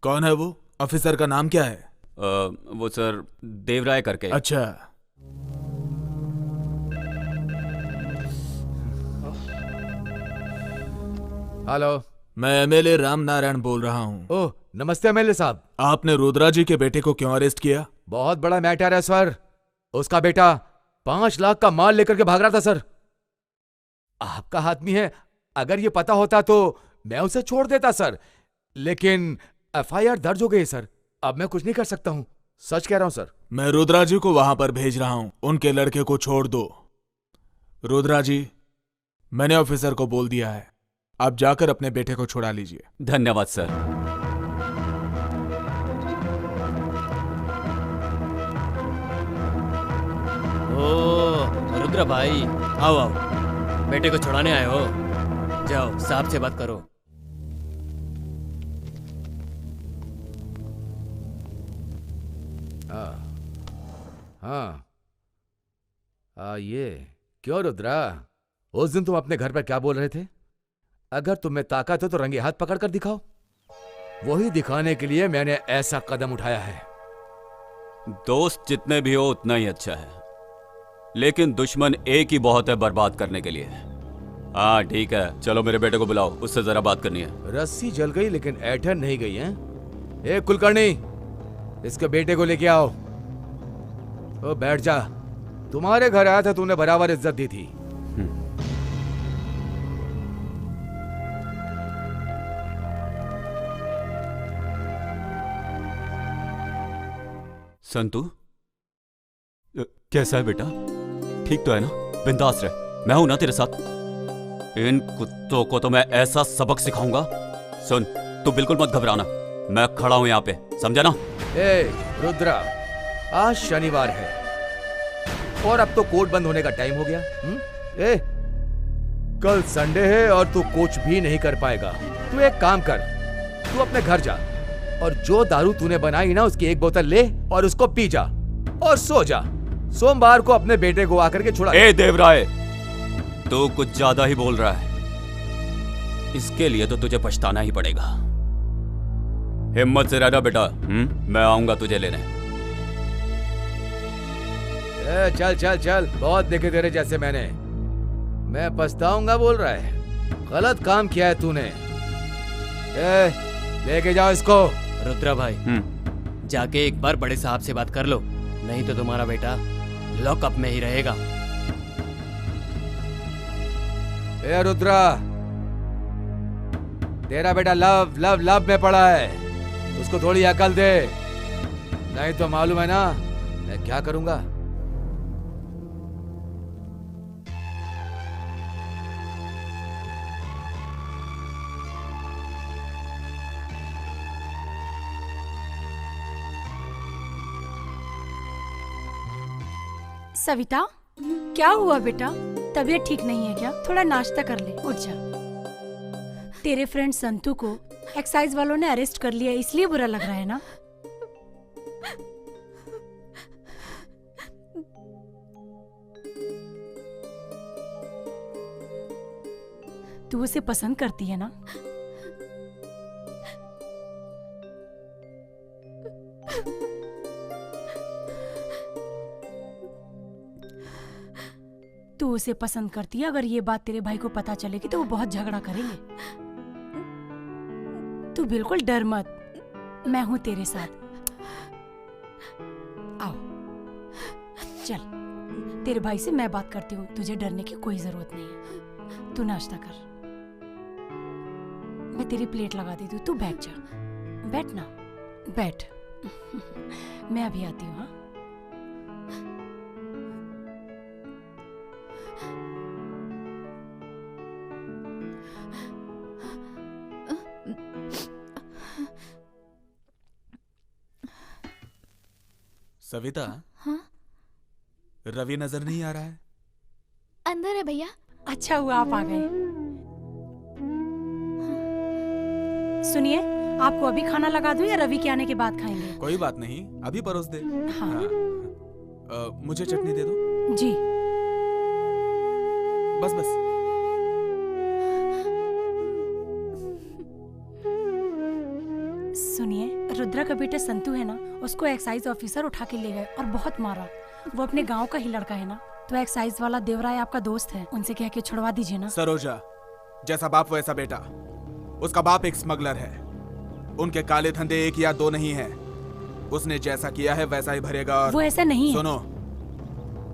कौन है वो? ऑफिसर का नाम क्या है? वो सर देवराय करके। अच्छा, हेलो, मैं एमएलए राम नारायण बोल रहा हूँ। ओह, नमस्ते एमएलए साहब। आपने रुद्रा जी के बेटे को क्यों अरेस्ट किया? बहुत बड़ा मैटर है सर। उसका बेटा 5 लाख का माल लेकर के भाग रहा था सर। आपका आदमी है, अगर ये पता होता तो मैं उसे छोड़ देता सर, लेकिन एफआईआर दर्ज हो गई सर। अब मैं कुछ नहीं कर सकता हूँ, सच कह रहा हूँ सर। मैं रुद्रा जी को वहां पर भेज रहा हूँ, उनके लड़के को छोड़ दो। रुद्रा जी, मैंने ऑफिसर को बोल दिया है, आप जाकर अपने बेटे को छुड़ा लीजिए। धन्यवाद सर। ओ रुद्रा भाई, आओ आओ, बेटे को छुड़ाने आए हो? जाओ साहब से बात करो। हाँ, ये क्यों रुद्रा, उस दिन तुम अपने घर पर क्या बोल रहे थे? अगर तुम में ताकत हो तो रंगे हाथ पकड़ कर दिखाओ। वही दिखाने के लिए मैंने ऐसा कदम उठाया है। दोस्त जितने भी हो उतना ही अच्छा है, लेकिन दुश्मन एक ही बहुत है बर्बाद करने के लिए। हाँ ठीक है, चलो मेरे बेटे को बुलाओ, उससे जरा बात करनी है। रस्सी जल गई लेकिन ऐठन नहीं गई है। ए कुलकर्णी, इसके बेटे को लेके आओ। ओ बैठ जा, तुम्हारे घर आया था, तूने बराबर इज्जत दी थी। संतु, कैसा है बेटा? ठीक तो है ना? बिंदास रह, मैं हूं ना तेरे साथ। इन कुत्तों को तो मैं ऐसा सबक सिखाऊंगा। सुन, तू बिल्कुल मत घबराना, मैं खड़ा हूं यहाँ पे, समझा ना? ए रुद्रा, आज शनिवार है और अब तो कोर्ट बंद होने का टाइम हो गया। ए, कल संडे है और तू कुछ भी नहीं कर पाएगा। तू एक काम कर, तू अपने घर जा और जो दारू तूने बनाई ना उसकी एक बोतल ले और उसको पी जा और सो जा। सोमवार को अपने बेटे को आकर के छुड़ा। ए देवराय, तू कुछ ज्यादा ही बोल रहा है। इसके लिए तो तुझे पछताना ही पड़ेगा। हिम्मत से रहना बेटा, मैं आऊंगा तुझे लेने। ए, चल चल चल, बहुत देखे तेरे जैसे मैंने। मैं पछताऊंगा बोल रहा है, गलत काम किया है तूने। ए, लेके जाओ इसको। रुद्रा भाई, जाके एक बार बड़े साहब से बात कर लो, नहीं तो तुम्हारा बेटा लॉकअप में ही रहेगा। ए रुद्रा, तेरा बेटा लव लव लव में पड़ा है, उसको थोड़ी अकल दे, नहीं तो मालूम है ना मैं क्या करूंगा। सविता, क्या हुआ बेटा? तबीयत ठीक नहीं है क्या? थोड़ा नाश्ता कर ले, उठ जा। तेरे फ्रेंड संतू को एक्साइज वालों ने अरेस्ट कर लिया, इसलिए बुरा लग रहा है ना? तू उसे पसंद करती है ना? तू उसे पसंद करती है, अगर ये बात तेरे भाई को पता चलेगी तो वो बहुत झगड़ा करेंगे। तू बिल्कुल डर मत, मैं हूं तेरे साथ। आओ, चल, तेरे भाई से मैं बात करती हूँ, तुझे डरने की कोई जरूरत नहीं है। तू नाश्ता कर, मैं तेरी प्लेट लगा देती हूँ, तू बैठ जा। बैठ ना, बैठ। मैं अभी आती हूँ। हाँ, सविता। हाँ? रवि नजर नहीं आ रहा है? अंदर है भैया। अच्छा हुआ आप आ गए। सुनिए, आपको अभी खाना लगा दूं या रवि के आने के बाद खाएंगे? कोई बात नहीं, अभी परोस दे। हाँ। मुझे चटनी दे दो। जी। बस बस। सुनिए, रुद्रा का बेटा संतू है ना, उसको एक्साइज ऑफिसर उठा के ले गए और बहुत मारा। वो अपने गांव का ही लड़का है ना, तो एक्साइज वाला देवराय आपका दोस्त है, उनसे कह के छुड़वा दीजिए ना। सरोजा, जैसा बाप वैसा बेटा। उसका बाप एक स्मगलर है, उनके काले धंधे एक या दो नहीं है। उसने जैसा किया है वैसा ही भरेगा। और वो ऐसा नहीं है। सुनो,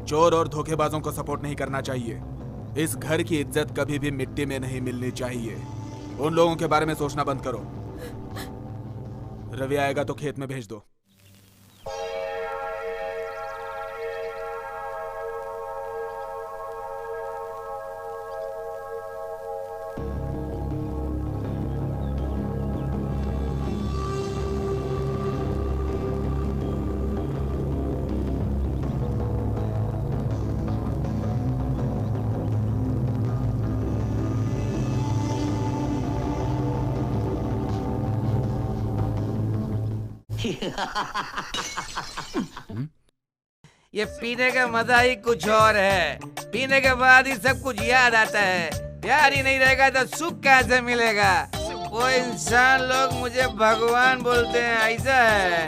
चोर और धोखेबाजों को सपोर्ट नहीं करना चाहिए। इस घर की इज्जत कभी भी मिट्टी में नहीं मिलनी चाहिए। उन लोगों के बारे में सोचना बंद करो। रवि आएगा तो खेत में भेज दो। ये पीने का मजा ही कुछ और है। पीने के बाद ही सब कुछ याद आता है। प्यार ही नहीं रहेगा तो सुख कैसे मिलेगा? वो इंसान लोग मुझे भगवान बोलते हैं, ऐसा है।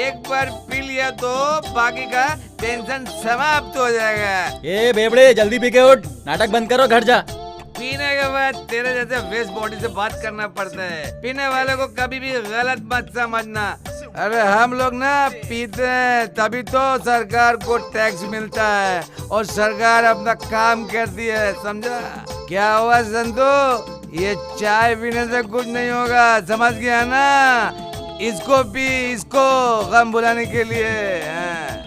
एक बार पी लिया तो बाकी का टेंशन समाप्त हो जाएगा। ए बेबड़े, जल्दी पी के उठ, नाटक बंद करो, घर जा। पीने के बाद तेरे जैसे वेस्ट बॉडी से बात करना पड़ता है। पीने वाले को कभी भी गलत मत समझना। अरे हम लोग ना पीते हैं तभी तो सरकार को टैक्स मिलता है और सरकार अपना काम करती है, समझा? क्या हुआ संतू? ये चाय पीने से कुछ नहीं होगा, समझ गया ना? इसको पी, इसको गम भुलाने के लिए।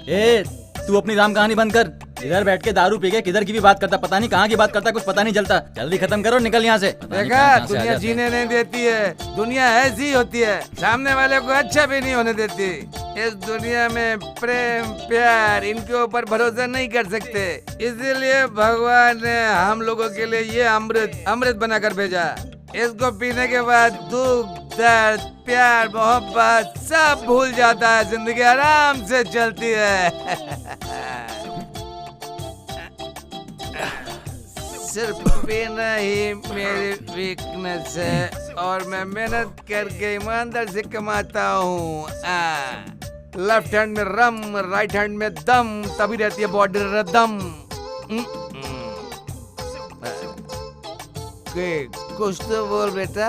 ए, तू अपनी राम कहानी बंद कर, इधर बैठ के दारू पी के किधर की भी बात करता, पता नहीं कहाँ की बात करता, कुछ पता नहीं चलता। जल्दी खत्म करो, निकल यहाँ से। देखा, दुनिया जीने नहीं देती है, दुनिया ऐसी होती है, सामने वाले को अच्छा भी नहीं होने देती। इस दुनिया में प्रेम प्यार इनके ऊपर भरोसा नहीं कर सकते, इसीलिए भगवान ने हम लोगों के लिए ये अमृत बनाकर भेजा। इसको पीने के बाद दुख दर्द प्यार मोहब्बत सब भूल जाता है, जिंदगी आराम से चलती है। सिर्फ पीना ही मेरी वीकनेस है और मैं मेहनत करके ईमानदार से कमाता हूँ। लेफ्ट हैंड में रम, राइट हैंड में दम, तभी रहती है बॉडी रदम। कुछ तो बोल बेटा।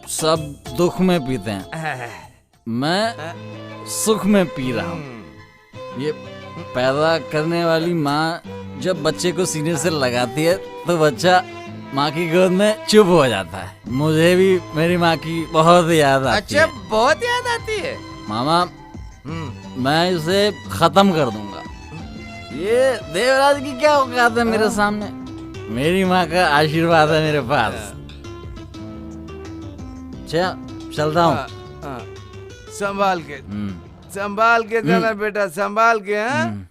सब दुख में पीते हैं, मैं सुख में पी रहा हूँ। ये पैदा करने वाली माँ जब बच्चे को सीने से लगाती है तो बच्चा माँ की गोद में चुप हो जाता है। मुझे भी मेरी माँ की बहुत याद आती है। अच्छा, बहुत याद आती है मामा। मैं इसे खत्म कर दूंगा। ये देवराज की क्या औकात है मेरे सामने? मेरी माँ का आशीर्वाद है मेरे पास। चलता हूँ। संभाल के जाना बेटा, संभाल के। हाँ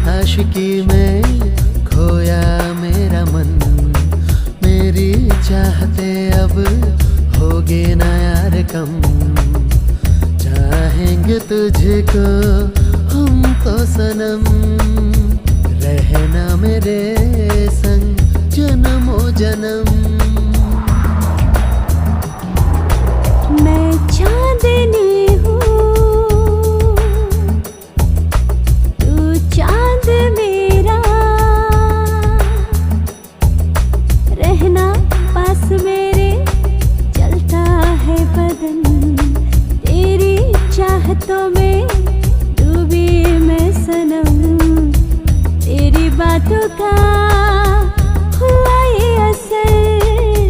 आशिकी में खोया मेरा मन, मेरी चाहते अब होगे ना यार कम। चाहेंगे तुझको हम तो सनम, रहना मेरे संग जन्मों जन्म। मैं चांदनी चांद मेरा, रहना पास मेरे, चलता है बदन तेरी चाहतों में, डूबी मैं सनम। तेरी बातों का हुआ ये असर,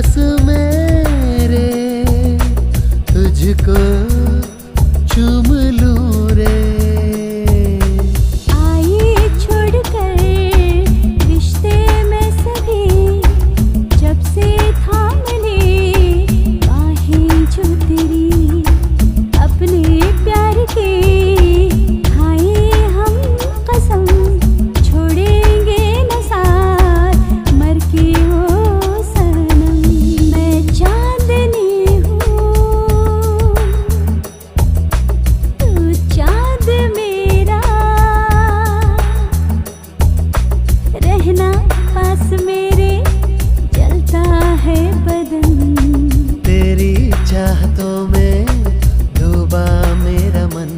पास मेरे तुझको चूम लूं रे। आई छोड़कर रिश्ते में सभी, जब से थाम ली बाहें जो तेरी, अपने प्यार की खाए हम कसम, छोड़ेंगे न साथ मर के हो सनम। मैं चांदनी हूँ तू चांद मेरा, रहना पास मेरे जलता है बदन। तेरी चाहतों में डूबा मेरा मन,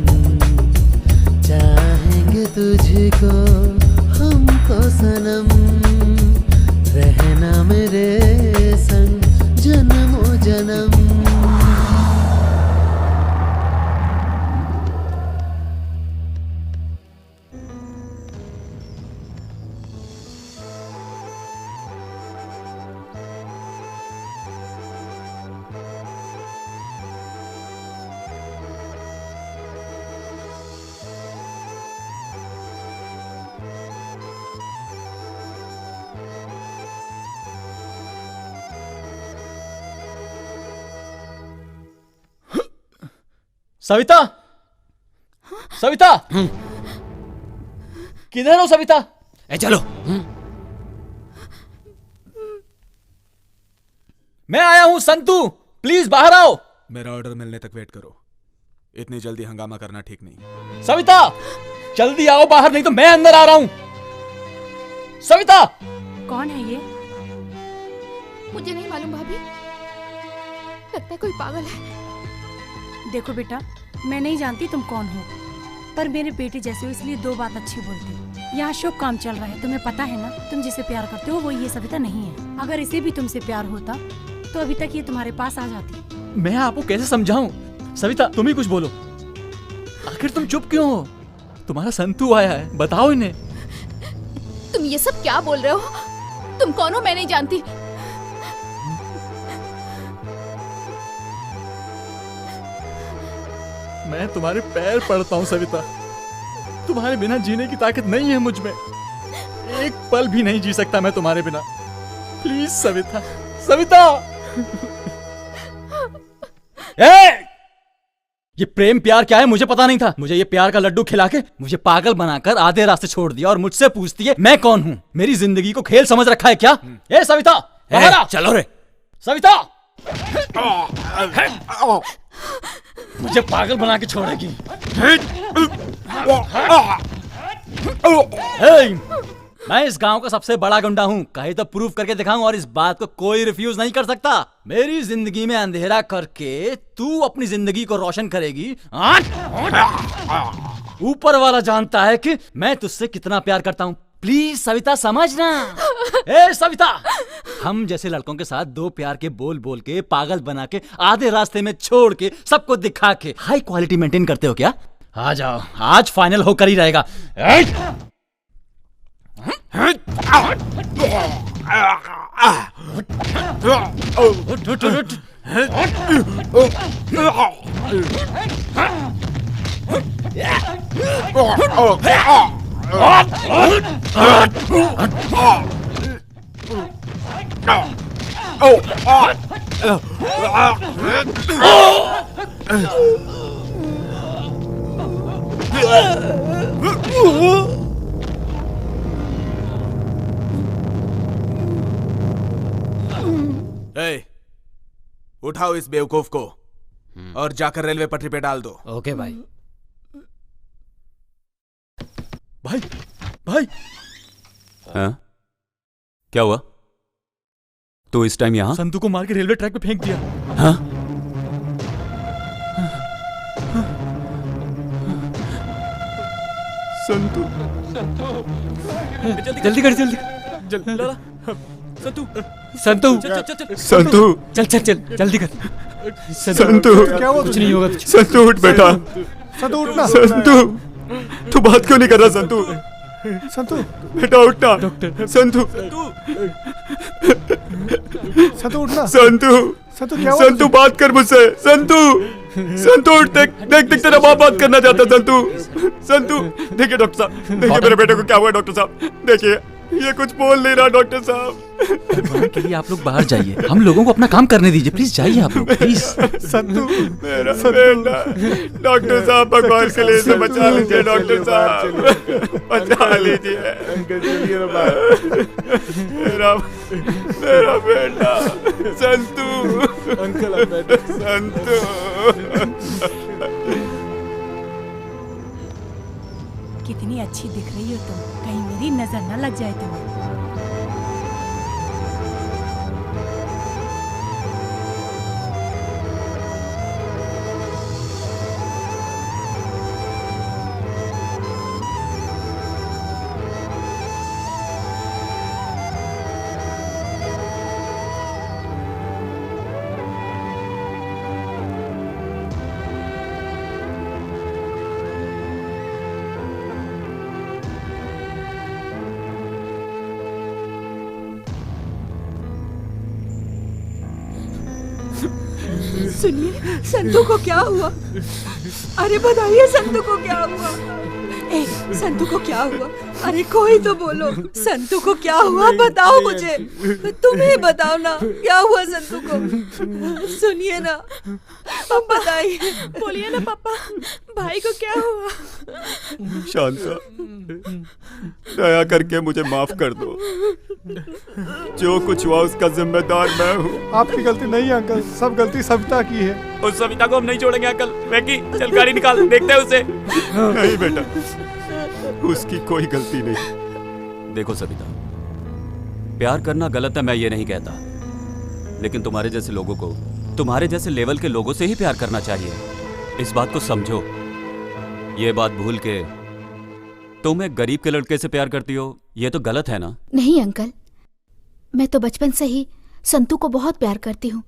चाहेंगे तुझको हमको सनम, रहना मेरे संग जन्मों जन्म। सविता, सविता, किधर हो सविता? चलो। मैं आया हूं संतू, प्लीज बाहर आओ। मेरा ऑर्डर मिलने तक वेट करो, इतनी जल्दी हंगामा करना ठीक नहीं। सविता जल्दी आओ बाहर, नहीं तो मैं अंदर आ रहा हूं। सविता। कौन है ये? मुझे नहीं मालूम भाभी, लगता है कोई पागल है। देखो बेटा, मैं नहीं जानती तुम कौन हो, पर मेरे बेटे जैसे हो इसलिए दो बात अच्छी बोलती। यहाँ शुभ काम चल रहा है, तुम्हें पता है ना, तुम जिसे प्यार करते हो वो ये सविता नहीं है। अगर इसे भी तुमसे प्यार होता तो अभी तक ये तुम्हारे पास आ जाती। मैं आपको कैसे समझाऊं? सविता तुम ही कुछ बोलो, आखिर तुम चुप क्यों हो? तुम्हारा संतू आया है, बताओ इन्हें। तुम ये सब क्या बोल रहे हो? तुम कौन हो मैं नहीं जानती। मैं तुम्हारे पैर पड़ता हूँ सविता, तुम्हारे बिना जीने की ताकत नहीं है मुझ में, एक पल भी नहीं जी सकता मैं तुम्हारे बिना। प्लीज सविता, सविता। ये प्रेम प्यार क्या है मुझे पता नहीं था। मुझे ये प्यार का लड्डू खिला के मुझे पागल बनाकर आधे रास्ते छोड़ दिया और मुझसे पूछती है मैं कौन हूँ। मेरी जिंदगी को खेल समझ रखा है क्या? ए सविता बाहर आ। चलो रे सविता। मुझे पागल बना के छोड़ेगी। मैं इस गांव का सबसे बड़ा गुंडा हूँ, कहीं तो प्रूफ करके दिखाऊं और इस बात को कोई रिफ्यूज नहीं कर सकता। मेरी जिंदगी में अंधेरा करके तू अपनी जिंदगी को रोशन करेगी। ऊपर वाला जानता है कि मैं तुझसे कितना प्यार करता हूँ। प्लीज सविता समझना। ए सविता, हम जैसे लड़कों के साथ दो प्यार के बोल बोल के पागल बना के आधे रास्ते में छोड़ के सबको दिखा के हाई क्वालिटी मेंटेन करते हो क्या? आ जाओ, आज फाइनल होकर ही रहेगा। उठाओ इस बेवकूफ को और जाकर रेलवे पटरी पे डाल दो। ओके भाई। भाई भाई। हाँ? क्या हुआ? तो इस टाइम यहाँ? संतू को मार के रेलवे ट्रैक पे फेंक दिया। हाँ? संतू जल्दी कर, जल्दी संतू संतू संतू चल चल चल जल्दी कर। संतू क्या हुआ? कुछ नहीं होगा। संतू उठ बेटा। संतू उठना। संतू तू बात क्यों नहीं कर रहा? संतू संतू बेटा उठना। डॉक्टर संतू संतू उठना। संतू, संतू क्या हुआ? संतू बात कर मुझसे। संतू, संतू उठ, देख देख देख, तेरा बाप बात करना चाहता। संतू, संतू, देखिए डॉक्टर साहब, देखिए मेरे बेटे को क्या हुआ डॉक्टर साहब, देखिए ये कुछ बोल नहीं रहा डॉक्टर साहब। भगवान के लिए आप लोग बाहर जाइए, हम लोगों को अपना काम करने दीजिए, प्लीज जाइए आप लोग, प्लीज। संतू, मेरा बेटा, डॉक्टर साहब भगवान के लिए इसे बचा लीजिए, डॉक्टर साहब बचा लीजिए। अंकल चलिए ना बाहर। मेरा मेरा बेटा संतू, अंकल बेटा संतू। कितनी अच्छी दिख रही हो तुम, कहीं मेरी नजर न लग जाए तुम्हें। सुनिए, संतू को क्या हुआ? अरे बताइए संतू को क्या हुआ? ए, संतू को क्या हुआ? अरे कोई तो बोलो, संतू को क्या हुआ? बताओ मुझे, तुम ही बताओ ना, क्या हुआ संतू को? सुनिए ना, अब बताइए। बोलिए ना पापा, भाई को क्या हुआ? शांता, दया करके मुझे माफ कर दो। जो कुछ हुआ उसका जिम्मेदार मैं हूँ। आपकी गलती नहीं है अंकल, सब गलती सविता की है। उस सविता को हम नहीं छोड़ेंगे अंकल। मैगी, चल गाड़ी निकाल, देखते हैं उसे। नहीं बेटा, उसकी कोई गलती नहीं। देखो सविता, प्यार करना गलत है, मैं ये नहीं कहता, लेकिन तुम्हारे जैसे लोगों को, तुम्हारे जैसे लेवल के लोगों से ही प्यार करना चाहिए। इस बात को समझो। ये बात भूल के तुम एक गरीब के लड़के से प्यार करती हो, ये तो गलत है ना? नहीं अंकल, मैं तो बचपन से ही संतू को बहुत प्यार करती हूँ।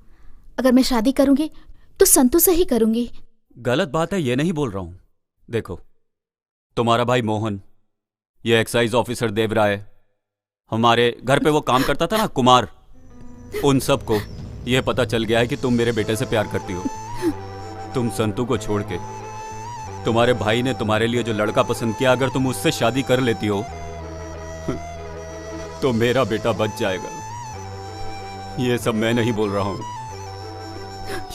अगर मैं शादी करूंगी तो संतू से ही करूंगी। गलत बात है ये नहीं बोल रहा हूं। देखो, तुम्हारा भाई मोहन, ये एक्साइज ऑफिसर देवराय, हमारे घर पे वो काम करता था ना कुमार, उन सबको ये पता चल गया है कि तुम मेरे बेटे से प्यार करती हो। तुम संतू को छोड़ के, तुम्हारे भाई ने तुम्हारे लिए जो लड़का पसंद किया, अगर तुम उससे शादी कर लेती हो तो मेरा बेटा बच जाएगा। ये सब मैं नहीं बोल रहा हूं,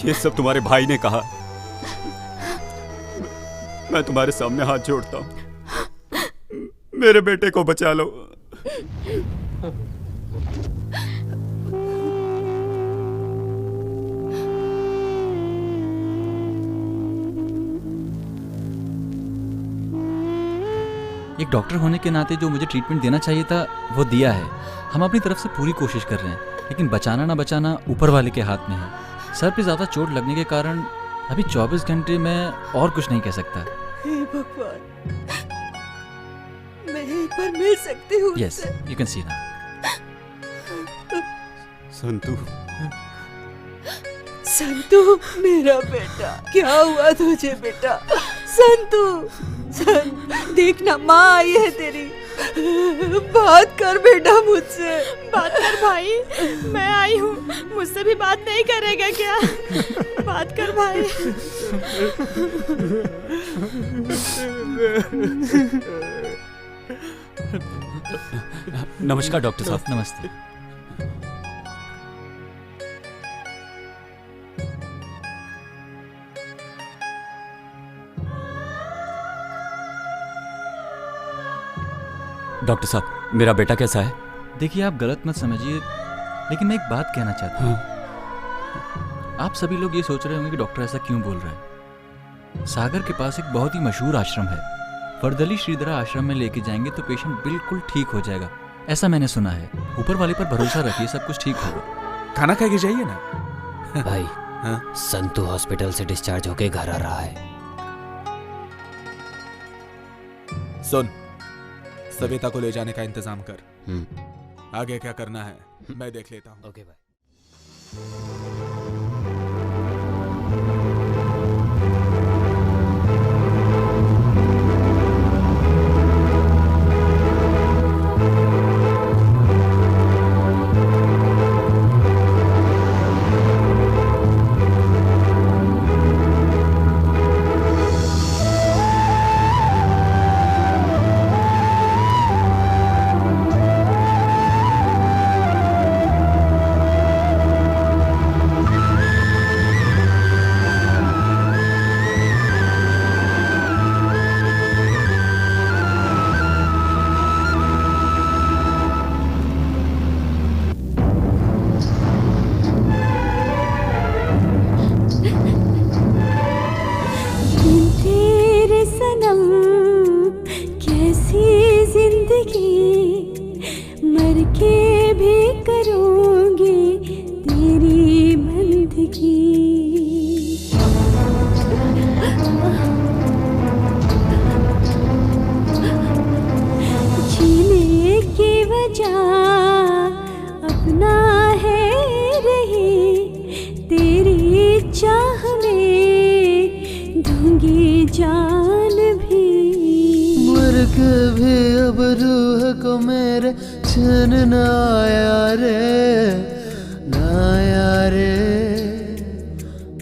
ये सब तुम्हारे भाई ने कहा। मैं तुम्हारे सामने हाथ जोड़ता हूं, मेरे बेटे को बचा लो। एक डॉक्टर होने के नाते जो मुझे ट्रीटमेंट देना चाहिए था वो दिया है। हम अपनी तरफ से पूरी कोशिश कर रहे हैं, लेकिन बचाना ना बचाना ऊपर वाले के हाथ में है। सर पे ज़्यादा चोट लगने के कारण अभी 24 घंटे में और कुछ नहीं कह सकता। हे भगवान, मैं एक बार मिल सकती हूँ? Yes, you can see now. Santu, Santu मेरा बेटा, क्या हुआ तुझे बेटा? संतू, देखना माँ आई है तेरी, बात कर बेटा मुझसे। बात कर भाई, मैं आई हूँ, मुझसे भी बात नहीं करेगा क्या? बात कर भाई। नमस्कार डॉक्टर साहब। नमस्ते। डॉक्टर साहब, मेरा बेटा कैसा है? देखिए, आप गलत मत समझिए, लेकिन मैं एक बात कहना चाहता हूँ। आप सभी लोग ये सोच रहे होंगे कि डॉक्टर ऐसा क्यों बोल रहा है। सागर के पास एक बहुत ही मशहूर आश्रम है, वर्दली श्रीधरा आश्रम में लेके जाएंगे तो पेशेंट बिल्कुल ठीक हो जाएगा, ऐसा मैंने सुना है। ऊपर वाले पर भरोसा रखिए, सब कुछ ठीक होगा। खाना खा के जाइए ना। भाई, संतू हॉस्पिटल से डिस्चार्ज होके घर आ रहा है। सुन, सविता को ले जाने का इंतजाम कर। आगे क्या करना है मैं देख लेता हूँ। ओके भाई। जिंदगी। जीने की वजह अपना है रही, तेरी चाह में दूंगी जान भी। मर के भी अब रूह को मेरे चैन न आया रे, न आया रे,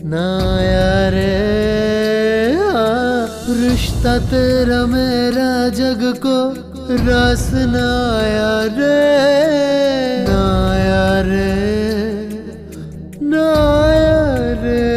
न आया रे। रिश्ता तेरा मेरा जग को रास न आया रे, न आया रे, न आया रे।